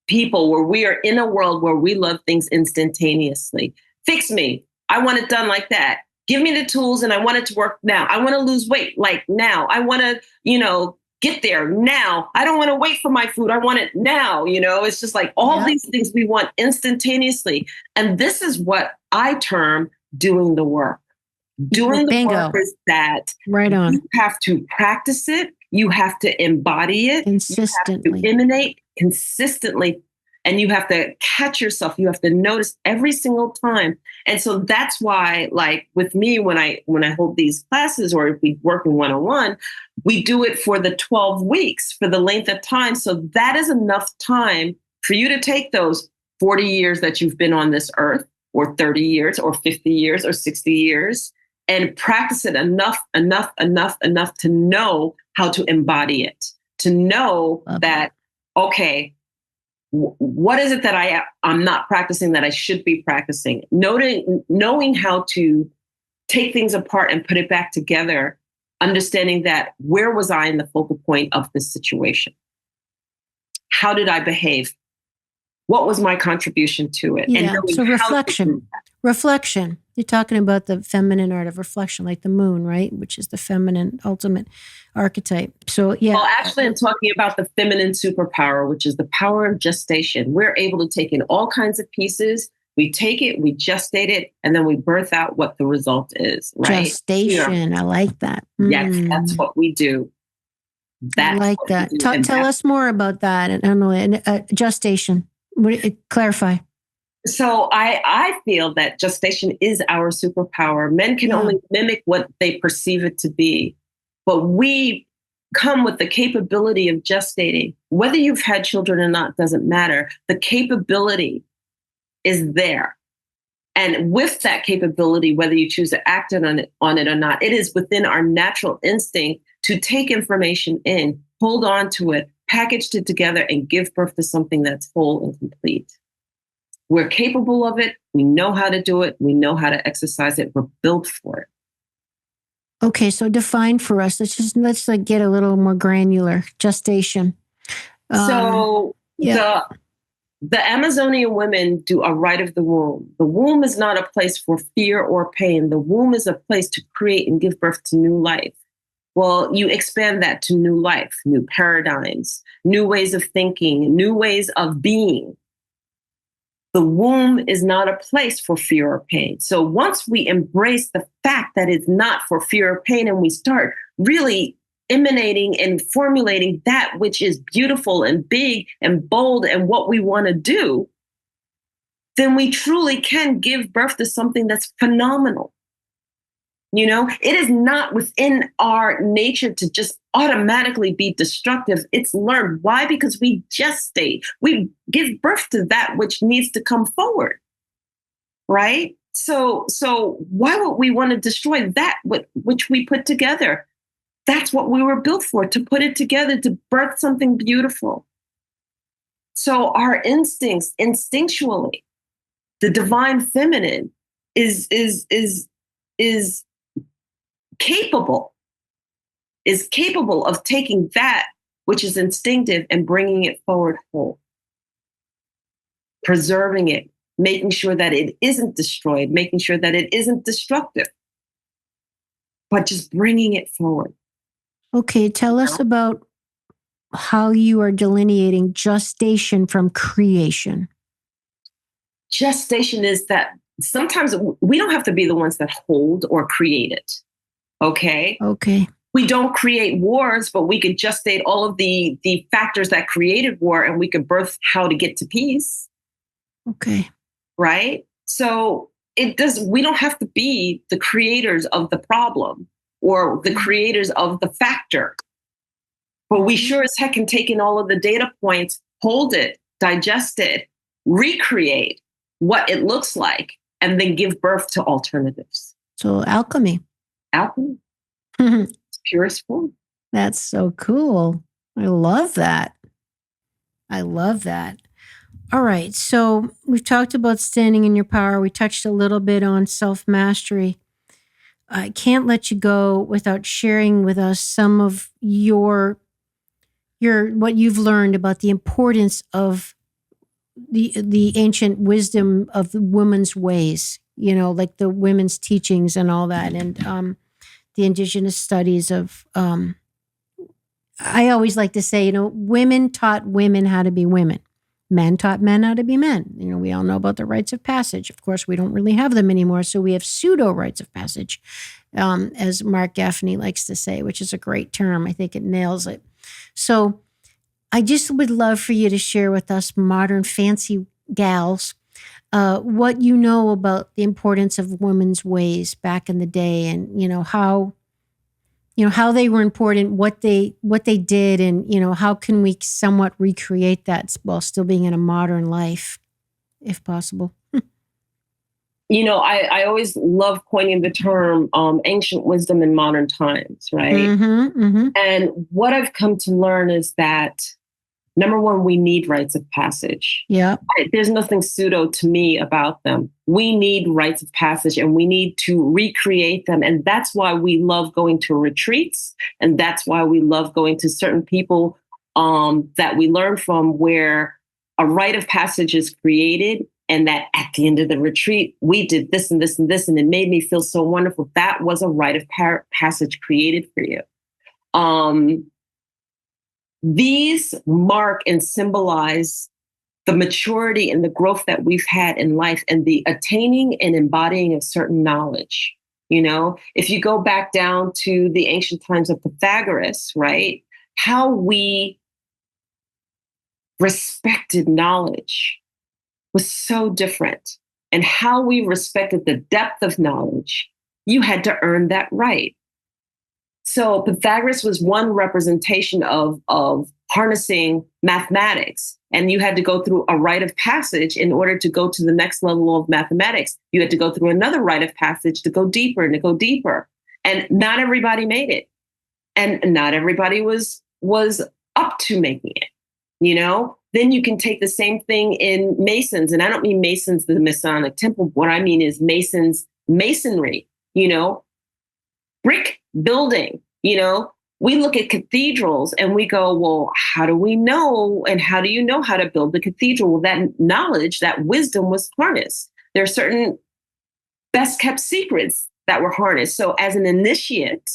people where we are in a world where we love things instantaneously. Fix me. I want it done like that. Give me the tools and I want it to work now. I want to lose weight like now. I want to, get there now. I don't want to wait for my food. I want it now. It's just like all these things we want instantaneously. And this is what I term doing the work. Doing the work is that right on. You have to practice it. You have to embody it consistently. You have to emanate consistently. And you have to catch yourself. You have to notice every single time. And so that's why, like with me, when I hold these classes, or if we work in one-on-one, we do it for the 12 weeks, for the length of time. So that is enough time for you to take those 40 years that you've been on this earth, or 30 years, or 50 years, or 60 years, and practice it enough to know how to embody it, to know that, okay, what is it that I'm not practicing that I should be practicing? Knowing how to take things apart and put it back together, understanding that where was I in the focal point of this situation? how did I behave? What was my contribution to it? Yeah. So reflection. You're talking about the feminine art of reflection, like the moon, right? Which is the feminine ultimate archetype. So yeah. Well, actually, I'm talking about the feminine superpower, which is the power of gestation. We're able to take in all kinds of pieces. We take it, we gestate it, and then we birth out what the result is, right? Gestation. I like that. Yes, that's what we do. I like that. Tell us more about that. And gestation. Clarify. So I feel that gestation is our superpower. Men can only mimic what they perceive it to be, but we come with the capability of gestating. Whether you've had children or not doesn't matter. The capability is there. And with that capability, whether you choose to act on it or not, it is within our natural instinct to take information in, hold on to it, package it together, and give birth to something that's whole and complete. We're capable of it. We know how to do it. We know how to exercise it. We're built for it. Okay, so define for us. Let's get a little more granular. Gestation. The Amazonian women do a rite of the womb. The womb is not a place for fear or pain. The womb is a place to create and give birth to new life. Well, you expand that to new life, new paradigms, new ways of thinking, new ways of being. The womb is not a place for fear or pain. So once we embrace the fact that it's not for fear or pain, and we start really emanating and formulating that which is beautiful and big and bold and what we want to do, then we truly can give birth to something that's phenomenal. You know, it is not within our nature to just automatically be destructive. It's learned. Why? Because we gestate. We give birth to that which needs to come forward, right? So why would we want to destroy that which we put together? That's what we were built for, to put it together, to birth something beautiful. So our instincts, instinctually, the divine feminine is capable of taking that which is instinctive and bringing it forward whole, preserving it, making sure that it isn't destroyed, making sure that it isn't destructive, but just bringing it forward. Okay, tell us about how you are delineating gestation from creation. Gestation is that sometimes we don't have to be the ones that hold or create it. Okay. We don't create wars, but we could gestate all of the factors that created war, and we could birth how to get to peace. Okay. Right? So we don't have to be the creators of the problem or the creators of the factor. But we sure as heck can take in all of the data points, hold it, digest it, recreate what it looks like, and then give birth to alternatives. So alchemy. It's purest form. That's so cool. I love that. All right. So we've talked about standing in your power. We touched a little bit on self-mastery. I can't let you go without sharing with us some of your what you've learned about the importance of the ancient wisdom of the woman's ways, like the women's teachings and all that. And the indigenous studies of, I always like to say, women taught women how to be women. Men taught men how to be men. We all know about the rites of passage. Of course, we don't really have them anymore. So we have pseudo rites of passage, as Mark Gaffney likes to say, which is a great term. I think it nails it. So I just would love for you to share with us modern fancy gals, what you know about the importance of women's ways back in the day, and how they were important, what they did, and how can we somewhat recreate that while still being in a modern life, if possible. I always love coining the term ancient wisdom in modern times, right? And what I've come to learn is that, number one, we need rites of passage. Yeah. There's nothing pseudo to me about them. We need rites of passage, and we need to recreate them. And that's why we love going to retreats. And that's why we love going to certain people that we learn from, where a rite of passage is created, and that at the end of the retreat, we did this and this and this, and it made me feel so wonderful. That was a rite of passage created for you. These mark and symbolize the maturity and the growth that we've had in life, and the attaining and embodying of certain knowledge. You know, if you go back down to the ancient times of Pythagoras, right, how we respected knowledge was so different, and how we respected the depth of knowledge. You had to earn that right. So Pythagoras was one representation of harnessing mathematics, and you had to go through a rite of passage in order to go to the next level of mathematics. You had to go through another rite of passage to go deeper and to go deeper. And not everybody made it. And not everybody was up to making it, you know? Then you can take the same thing in Masons. And I don't mean Masons, the Masonic temple. What I mean is Masons, masonry, you know, brick building, you know. We look at cathedrals and we go, well, how do we know? And how do you know how to build the cathedral? Well, that knowledge, that wisdom was harnessed. There are certain best kept secrets that were harnessed. So as an initiate,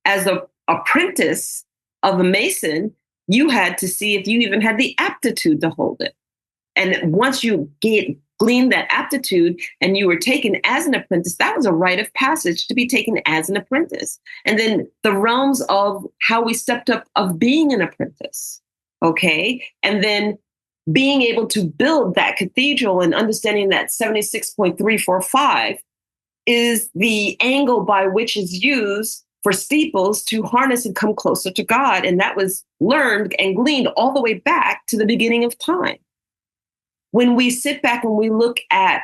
as an apprentice of a Mason, you had to see if you even had the aptitude to hold it. And once you gleaned that aptitude and you were taken as an apprentice, that was a rite of passage to be taken as an apprentice. And then the realms of how we stepped up of being an apprentice, okay? And then being able to build that cathedral and understanding that 76.345 is the angle by which is used for steeples to harness and come closer to God. And that was learned and gleaned all the way back to the beginning of time. When we sit back and we look at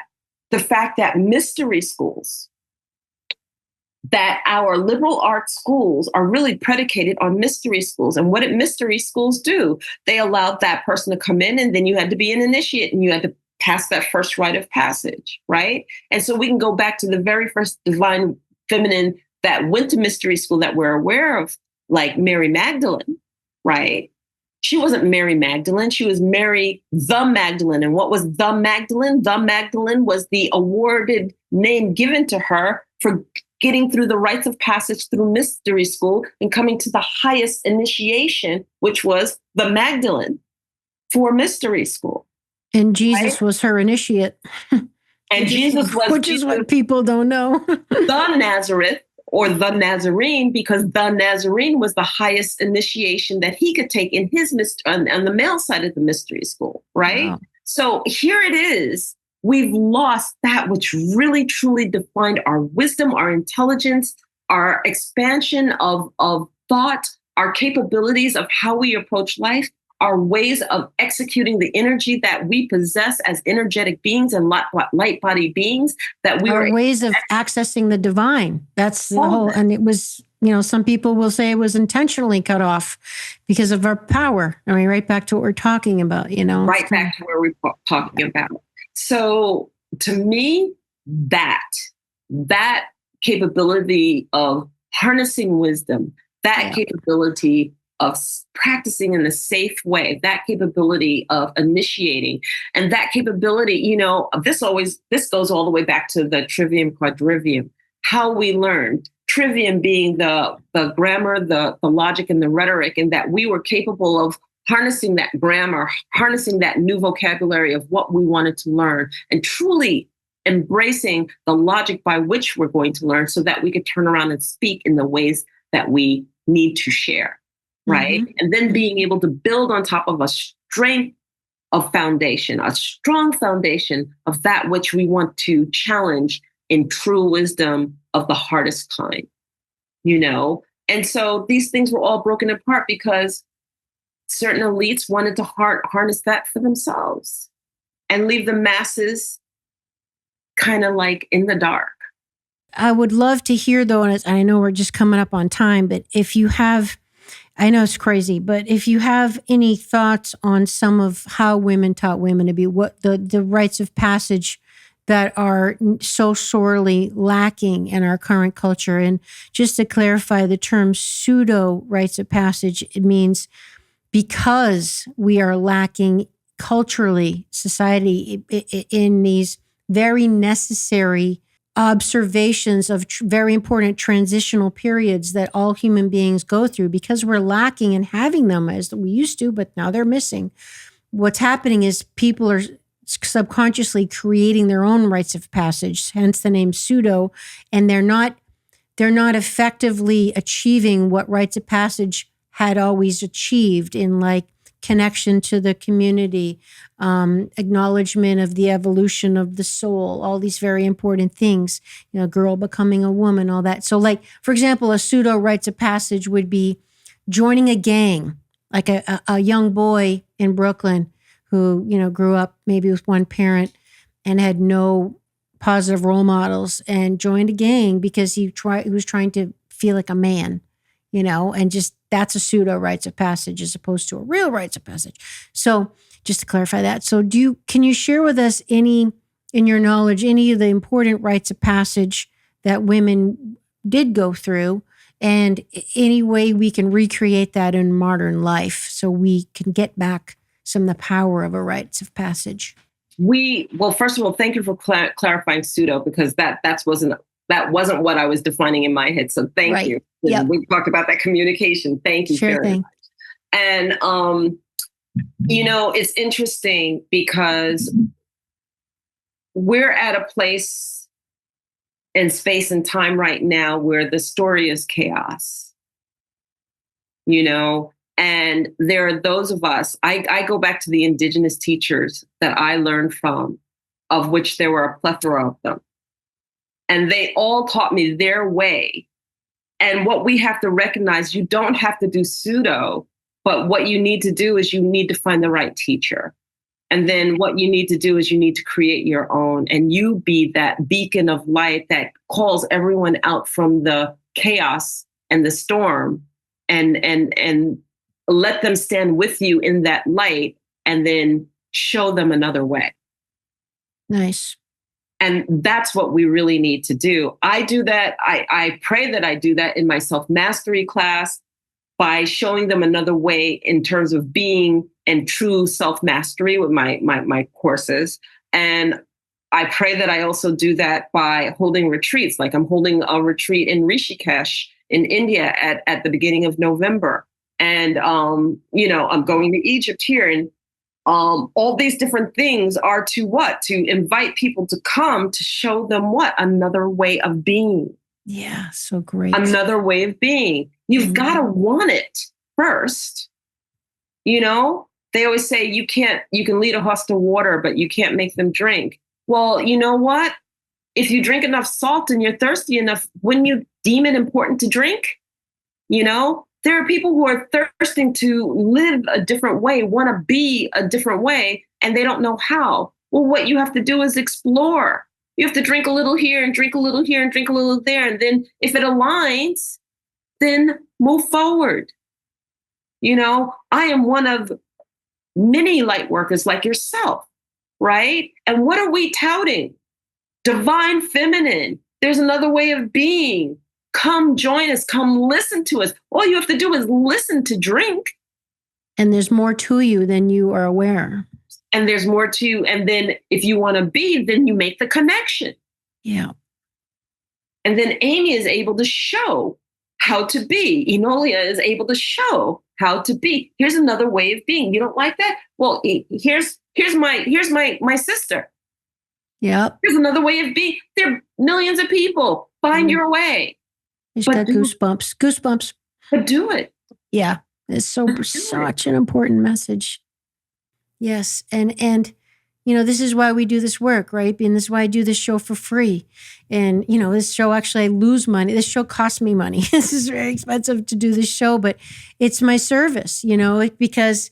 the fact that mystery schools, that our liberal arts schools are really predicated on mystery schools. And what did mystery schools do? They allowed that person to come in, and then you had to be an initiate and you had to pass that first rite of passage, right? And so we can go back to the very first divine feminine that went to mystery school that we're aware of, like Mary Magdalene, right? She wasn't Mary Magdalene. She was Mary the Magdalene. And what was the Magdalene? The Magdalene was the awarded name given to her for getting through the rites of passage through mystery school and coming to the highest initiation, which was the Magdalene for mystery school. And Jesus was her initiate. And Jesus was, which is what people don't know. the Nazareth, or the Nazarene, because the Nazarene was the highest initiation that he could take in his on the male side of the mystery school, right? Wow. So here it is. We've lost that which really, truly defined our wisdom, our intelligence, our expansion of thought, our capabilities of how we approach life, our ways of executing the energy that we possess as energetic beings and light body beings, that we our ways of accessing the divine. That's the whole, and it was, you know, some people will say it was intentionally cut off because of our power. I mean, right back to what we're talking about, you know. Right back to where we're talking about. So to me, that capability of harnessing wisdom, that capability of practicing in a safe way, that capability of initiating, and that capability, you know, this goes all the way back to the trivium quadrivium, how we learned. Trivium being the grammar, the logic, and the rhetoric, and that we were capable of harnessing that grammar, harnessing that new vocabulary of what we wanted to learn, and truly embracing the logic by which we're going to learn so that we could turn around and speak in the ways that we need to share. Right. Mm-hmm. And then being able to build on top of a strength of foundation, a strong foundation of that which we want to challenge in true wisdom of the hardest kind, you know? And so these things were all broken apart because certain elites wanted to harness that for themselves and leave the masses kind of like in the dark. I would love to hear, though, and I know we're just coming up on time, but if you have, I know it's crazy, but if you have any thoughts on some of how women taught women to be, what the rites of passage that are so sorely lacking in our current culture. And just to clarify the term pseudo rites of passage, it means because we are lacking culturally, society, in these very necessary observations of very important transitional periods that all human beings go through, because we're lacking in having them as we used to, but now they're missing. What's happening is people are subconsciously creating their own rites of passage, hence the name pseudo, and they're not effectively achieving what rites of passage had always achieved in, like, connection to the community, acknowledgement of the evolution of the soul, all these very important things, girl becoming a woman, all that. So, like, for example, a pseudo rites of passage would be joining a gang, like a young boy in Brooklyn who, grew up maybe with one parent and had no positive role models, and joined a gang because he was trying to feel like a man, and just, that's a pseudo rites of passage as opposed to a real rites of passage. So just to clarify that. So can you share with us in your knowledge, any of the important rites of passage that women did go through, and any way we can recreate that in modern life so we can get back some of the power of a rites of passage? Well, first of all, thank you for clarifying pseudo, because that wasn't what I was defining in my head. So thank you. Yep. We talked about that communication. Thank you very much. And, it's interesting because we're at a place in space and time right now where the story is chaos, and there are those of us, I go back to the indigenous teachers that I learned from, of which there were a plethora of them. And they all taught me their way. And what we have to recognize, you don't have to do pseudo, but what you need to do is you need to find the right teacher. And then what you need to do is you need to create your own, and you be that beacon of light that calls everyone out from the chaos and the storm, and let them stand with you in that light, and then show them another way. Nice. And that's what we really need to do. I do that. I pray that I do that in my self-mastery class by showing them another way in terms of being and true self-mastery with my courses. And I pray that I also do that by holding retreats. Like, I'm holding a retreat in Rishikesh in India at the beginning of November. And, I'm going to Egypt here. And all these different things are to what? To invite people to come to show them what? Another way of being. Yeah, so great. Another way of being. You've got to want it first. They always say you can lead a horse to water, but you can't make them drink. Well, you know what? If you drink enough salt and you're thirsty enough, wouldn't you deem it important to drink? There are people who are thirsting to live a different way, want to be a different way, and they don't know how. Well, what you have to do is explore. You have to drink a little here and drink a little here and drink a little there. And then if it aligns, then move forward. I am one of many light workers like yourself, right? And what are we touting? Divine feminine. There's another way of being. Come join us. Come listen to us. All you have to do is listen to drink. And there's more to you than you are aware. And there's more to you. And then if you want to be, then you make the connection. Yeah. And then Amy is able to show how to be. Enolia is able to show how to be. Here's another way of being. You don't like that? Well, here's my sister. Yeah. Here's another way of being. There are millions of people. Find your way. Just got goosebumps. But do it. Yeah. It's such an important message. Yes. And this is why we do this work, right? And this is why I do this show for free. And, this show, actually, I lose money. This show costs me money. This is very expensive to do this show, but it's my service, because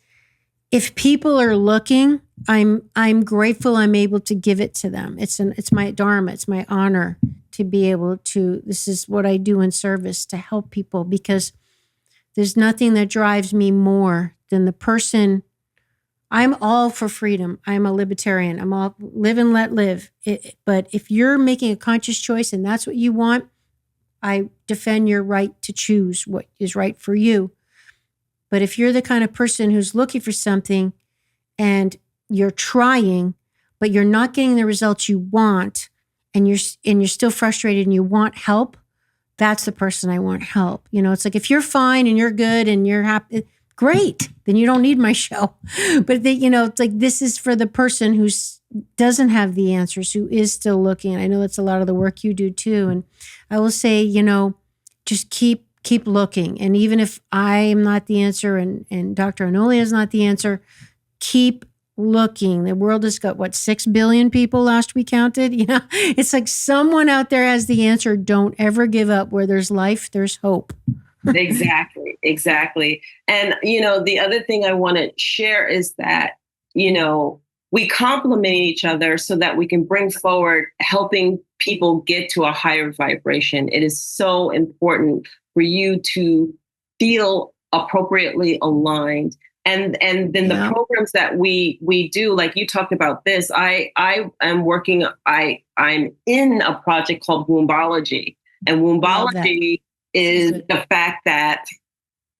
if people are looking, I'm grateful I'm able to give it to them. It's my dharma. It's my honor to be able to, this is what I do in service, to help people, because there's nothing that drives me more than the person. I'm all for freedom. I'm a libertarian. I'm all live and let live. But if you're making a conscious choice and that's what you want, I defend your right to choose what is right for you. But if you're the kind of person who's looking for something and you're trying, but you're not getting the results you want, and you're still frustrated and you want help, that's the person I want help. It's like, if you're fine and you're good and you're happy, great, then you don't need my show. But it's like, this is for the person who doesn't have the answers, who is still looking. And I know that's a lot of the work you do too. And I will say, just keep looking. And even if I am not the answer and Dr. Enolia is not the answer, keep looking. The world has got 6 billion people last we counted. It's like someone out there has the answer. Don't ever give up. Where there's life, there's hope. Exactly. And, the other thing I want to share is that, we complement each other so that we can bring forward helping people get to a higher vibration. It is so important for you to feel appropriately aligned. And then the programs that we do, like you talked about this, I'm in a project called Wombology. And Wombology is the fact that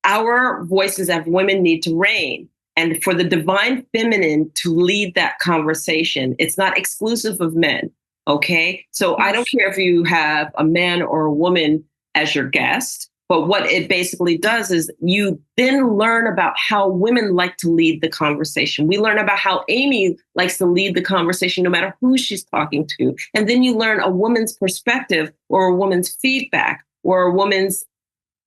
our voices as women need to reign. And for the divine feminine to lead that conversation. It's not exclusive of men. Okay. So I don't care if you have a man or a woman as your guest, but what it basically does is you then learn about how women like to lead the conversation. We learn about how Amy likes to lead the conversation, no matter who she's talking to. And then you learn a woman's perspective or a woman's feedback or a woman's,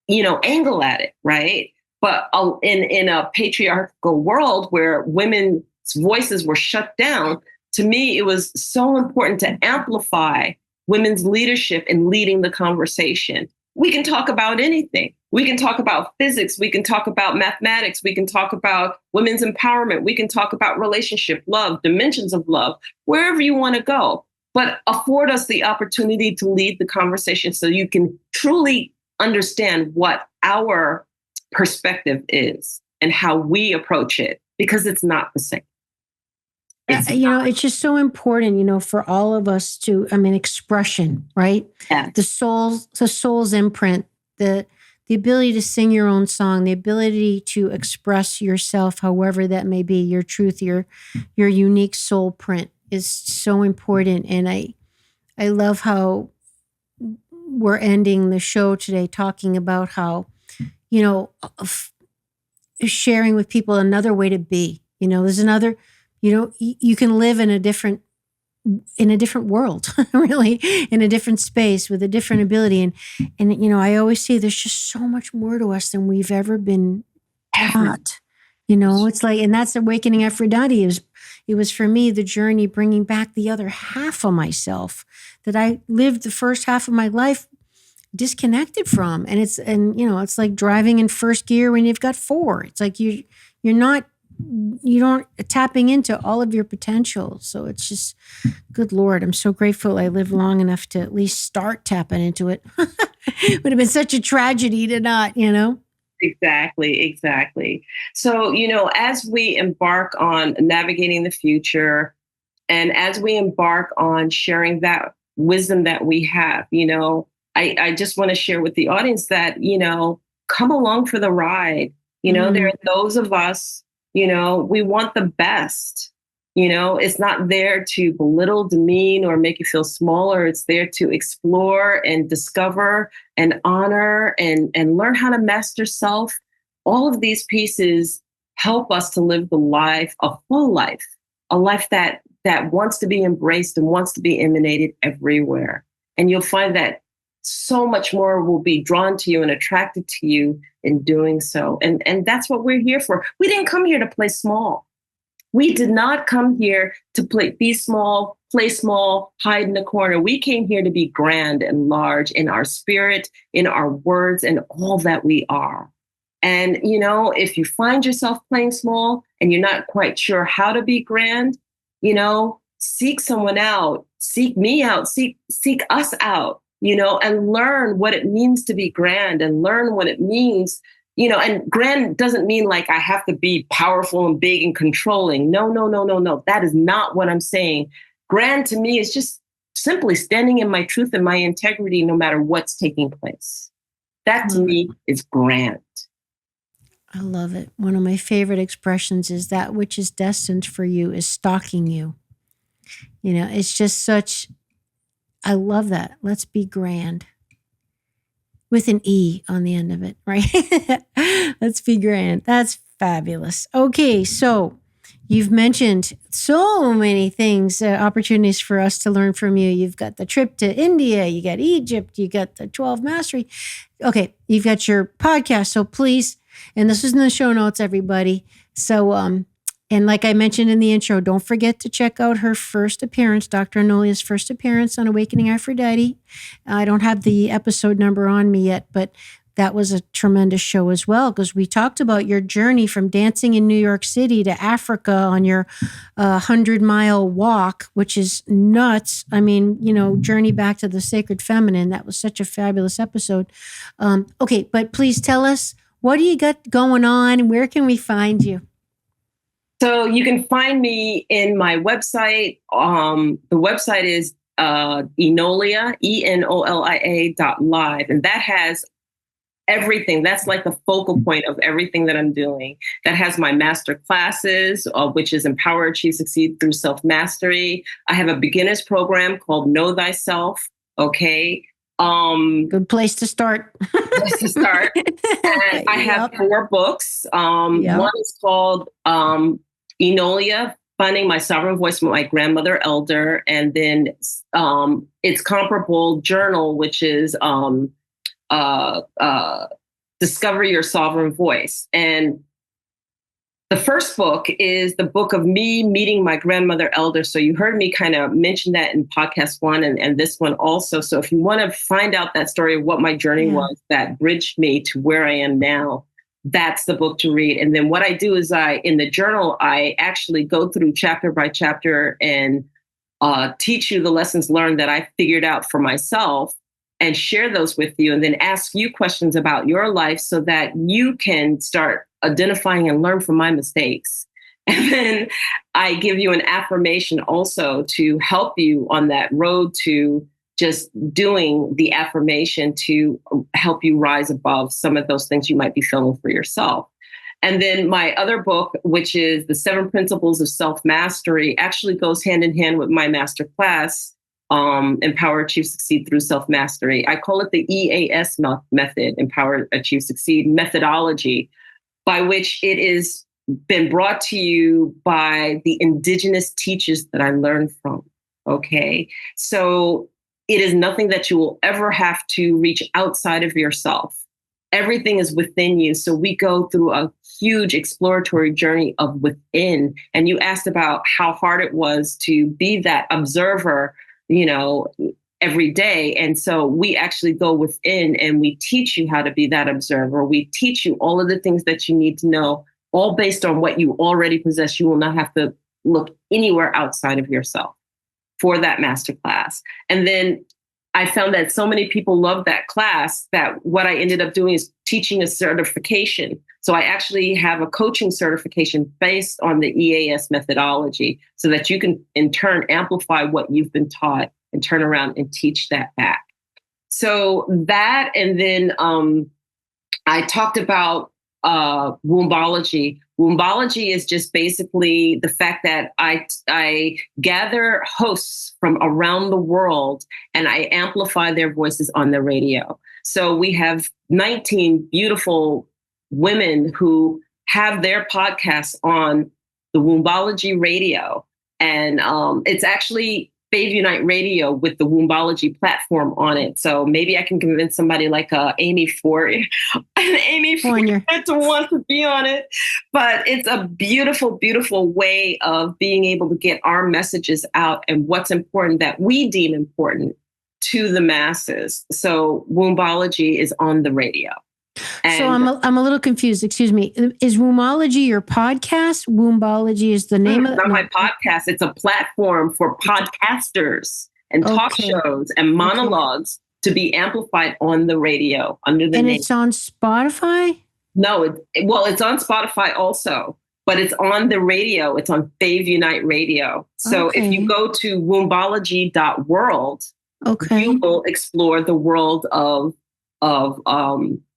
angle at it. Right. But in a patriarchal world where women's voices were shut down, to me, it was so important to amplify women's leadership in leading the conversation. We can talk about anything. We can talk about physics. We can talk about mathematics. We can talk about women's empowerment. We can talk about relationship, love, dimensions of love, wherever you want to go. But afford us the opportunity to lead the conversation so you can truly understand what our perspective is and how we approach it, because it's not the same. It's just so important, for all of us to, expression, right? Yeah. The soul's imprint, the ability to sing your own song, the ability to express yourself, however that may be, your truth, your unique soul print is so important. And I love how we're ending the show today talking about how, sharing with people another way to be. There's another, you can live in a different world, really, in a different space with a different ability. And I always say there's just so much more to us than we've ever been taught. It's like, and that's Awakening Aphrodite. It was for me, the journey, bringing back the other half of myself that I lived the first half of my life disconnected from. And it's like driving in first gear when you've got 4. It's like you don't tapping into all of your potential. So it's just, good Lord, I'm so grateful I lived long enough to at least start tapping into it. Would have been such a tragedy to not, Exactly. So, as we embark on navigating the future and as we embark on sharing that wisdom that we have, I just want to share with the audience that, come along for the ride. There are those of us, we want the best. It's not there to belittle, demean, or make you feel smaller. It's there to explore and discover and honor and learn how to master self. All of these pieces help us to live a full life, a life that wants to be embraced and wants to be emanated everywhere. And you'll find that so much more will be drawn to you and attracted to you in doing so. And that's what we're here for. We didn't come here to play small. We did not come here to be small, play small, hide in the corner. We came here to be grand and large in our spirit, in our words, and all that we are. And, if you find yourself playing small and you're not quite sure how to be grand, seek someone out, seek me out, seek us out, and learn what it means to be grand and learn what it means. And grand doesn't mean like I have to be powerful and big and controlling. No. That is not what I'm saying. Grand to me is just simply standing in my truth and my integrity, no matter what's taking place. That to me is grand. I love it. One of my favorite expressions is that which is destined for you is stalking you. You know, it's just such, I love that. Let's be grand with an E on the end of it, right? Let's be grand. That's fabulous. Okay, so you've mentioned so many things, opportunities for us to learn from you. You've got the trip to India, you got Egypt, you got the 12 Mastery. Okay, you've got your podcast. So please, and this is in the show notes, everybody. So, and like I mentioned in the intro, don't forget to check out her first appearance, Dr. Enolia's first appearance on Awakening Aphrodite. I don't have the episode number on me yet, but that was a tremendous show as well, because we talked about your journey from dancing in New York City to Africa on your 100-mile walk, which is nuts. I mean, you know, journey back to the sacred feminine. That was such a fabulous episode. Okay, but please tell us, what do you got going on and where can we find you? So you can find me in my website. The website is Enolia, ENOLIA.live. And that has everything. That's like the focal point of everything that I'm doing. That has my master classes, which is Empower, Achieve, Succeed through Self-Mastery. I have a beginner's program called Know Thyself. Okay. Good place to start. And I have 4 books. One is called Enolia, Finding My Sovereign Voice with My Grandmother Elder. And then its comparable journal, which is Discover Your Sovereign Voice. And the first book is the book of me meeting my grandmother elder. So you heard me kind of mention that in podcast 1 and this one also. So if you want to find out that story of what my journey was that bridged me to where I am now, that's the book to read. And then what I do is in the journal, I actually go through chapter by chapter and teach you the lessons learned that I figured out for myself and share those with you, and then ask you questions about your life so that you can start identifying and learn from my mistakes. And then I give you an affirmation also to help you on that road to just doing the affirmation to help you rise above some of those things you might be feeling for yourself. And then my other book, which is The 7 Principles of Self-Mastery, actually goes hand in hand with my master class, Empower, Achieve, Succeed through Self-Mastery. I call it the EAS method, Empower, Achieve, Succeed methodology, by which it is been brought to you by the indigenous teachers that I learned from. Okay. So it is nothing that you will ever have to reach outside of yourself. Everything is within you. So we go through a huge exploratory journey of within. And you asked about how hard it was to be that observer, you know, every day. And so we actually go within and we teach you how to be that observer. We teach you all of the things that you need to know, all based on what you already possess. You will not have to look anywhere outside of yourself for that masterclass. And then I found that so many people love that class that what I ended up doing is teaching a certification. So I actually have a coaching certification based on the EAS methodology so that you can in turn amplify what you've been taught and turn around and teach that back. So that, and then I talked about wombology. Wombology is just basically the fact that I gather hosts from around the world and I amplify their voices on the radio. So we have 19 beautiful women who have their podcasts on the Wombology radio. And it's actually Fave Unite Radio with the Wombology platform on it. So maybe I can convince somebody like Amy Fournier to want to be on it. But it's a beautiful, beautiful way of being able to get our messages out and what's important that we deem important to the masses. So Wombology is on the radio. And so I'm a little confused. Excuse me. Is Wombology your podcast? Wombology is the name of it? Not my podcast. It's a platform for podcasters and talk shows and monologues to be amplified on the radio under the name. And it's on Spotify? No, it's on Spotify also, but it's on the radio. It's on Fave Unite Radio. So if you go to wombology.world, you will explore the world of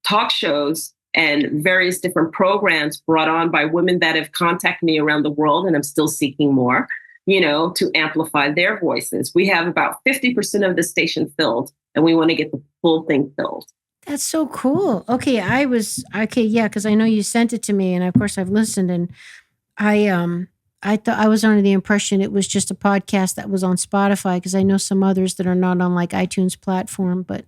talk shows and various different programs brought on by women that have contacted me around the world, and I'm still seeking more, to amplify their voices. We have about 50% of the station filled, and we want to get the full thing filled. That's so cool. Okay, yeah, because I know you sent it to me, and of course I've listened, and I thought I was under the impression it was just a podcast that was on Spotify, because I know some others that are not on like iTunes platform, but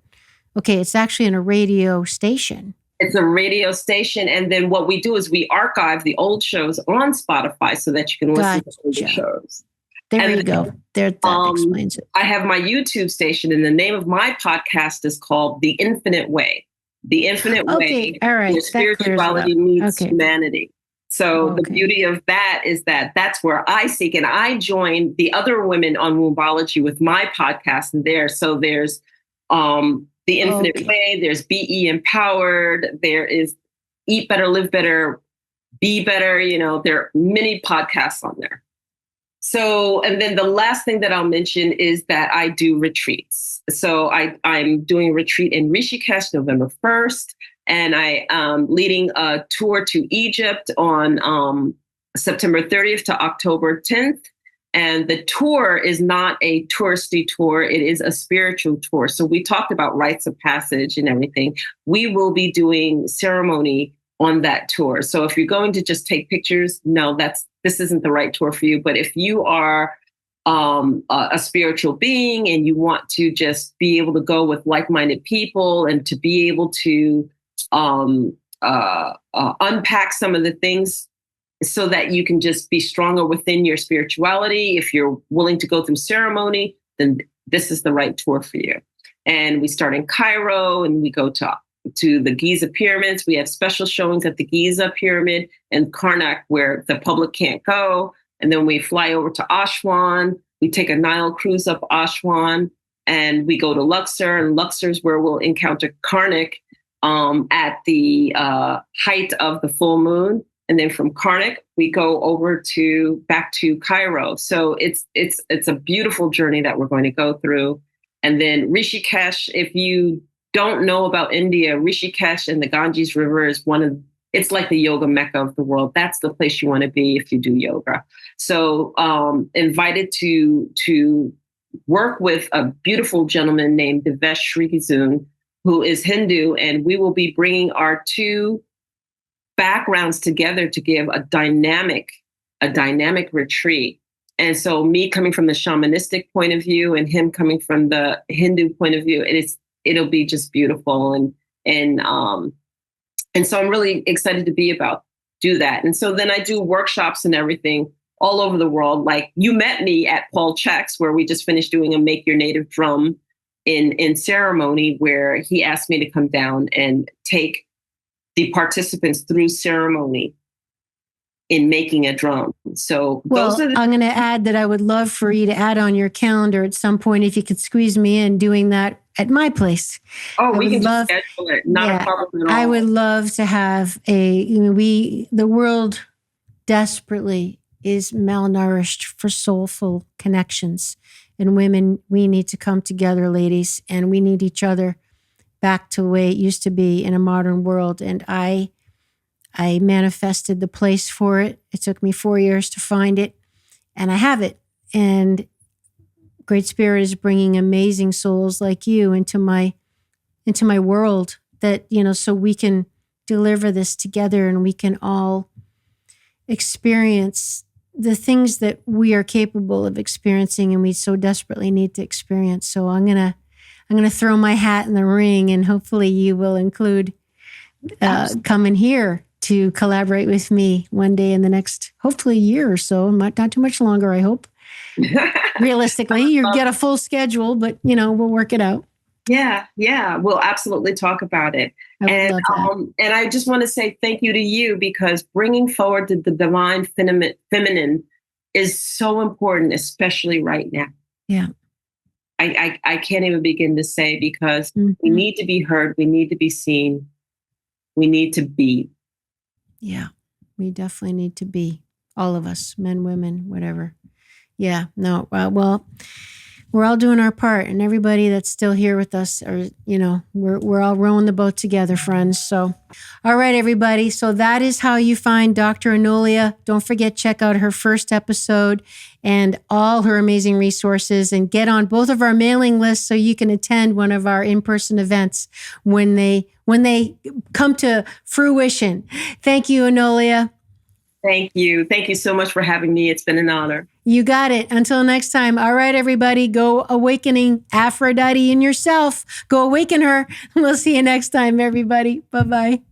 okay, it's actually in a radio station. It's a radio station, and then what we do is we archive the old shows on Spotify so that you can listen to older shows. There you go. That explains it. I have my YouTube station, and the name of my podcast is called The Infinite Way. The Infinite Way, all right. Where spirituality meets humanity. So the beauty of that is that that's where I seek, and I join the other women on Wombology with my podcast and there. So there's The Infinite Way, there's Be Empowered, there is Eat Better, Live Better, Be Better. There are many podcasts on there. So, and then the last thing that I'll mention is that I do retreats. So I'm doing a retreat in Rishikesh November 1st, and I'm leading a tour to Egypt on September 30th to October 10th. And the tour is not a touristy tour. It is a spiritual tour. So we talked about rites of passage and everything. We will be doing ceremony on that tour. So if you're going to just take pictures, no, this isn't the right tour for you. But if you are a spiritual being and you want to just be able to go with like-minded people and to be able to unpack some of the things so that you can just be stronger within your spirituality, if you're willing to go through ceremony, then this is the right tour for you. And we start in Cairo, and we go to the Giza pyramids. We have special showings at the Giza pyramid and Karnak where the public can't go. And then we fly over to Aswan. We take a Nile cruise up Aswan, and we go to Luxor. And Luxor is where we'll encounter Karnak at the height of the full moon. And then from Karnak, we go over back to Cairo. So it's a beautiful journey that we're going to go through. And then Rishikesh, if you don't know about India, Rishikesh and the Ganges River is it's like the yoga mecca of the world. That's the place you want to be if you do yoga. So invited to work with a beautiful gentleman named Devesh Shrikizun, who is Hindu, and we will be bringing our two backgrounds together to give a dynamic retreat. And so me coming from the shamanistic point of view and him coming from the Hindu point of view, it'll be just beautiful. And so I'm really excited to do that. And so then I do workshops and everything all over the world. Like you met me at Paul Check's, where we just finished doing a Make Your Native Drum in ceremony, where he asked me to come down and take the participants through ceremony in making a drum. So I'm going to add that I would love for you to add on your calendar at some point, if you could squeeze me in doing that at my place. We can just schedule it. Not a problem at all. I would love to have the world desperately is malnourished for soulful connections. And women, we need to come together, ladies, and we need each other back to the way it used to be in a modern world. And I manifested the place for it. It took me 4 years to find it, and I have it. And Great Spirit is bringing amazing souls like you into my world, that, so we can deliver this together and we can all experience the things that we are capable of experiencing and we so desperately need to experience. So I'm going to throw my hat in the ring, and hopefully you will include coming here to collaborate with me one day in the next, hopefully, year or so. Not too much longer, I hope. Realistically, you get a full schedule, but we'll work it out. Yeah, we'll absolutely talk about it. And I just want to say thank you to you, because bringing forward the divine feminine is so important, especially right now. Yeah. I can't even begin to say, because we need to be heard. We need to be seen. We need to be. Yeah, we definitely need to be. All of us, men, women, whatever. Yeah, no, well, we're all doing our part, and everybody that's still here with us, or we're all rowing the boat together, friends. So, all right, everybody. So that is how you find Dr. Enolia. Don't forget, check out her first episode and all her amazing resources, and get on both of our mailing lists so you can attend one of our in-person events when they come to fruition. Thank you, Enolia. Thank you. Thank you so much for having me. It's been an honor. You got it. Until next time. All right, everybody, go awakening Aphrodite in yourself. Go awaken her. We'll see you next time, everybody. Bye-bye.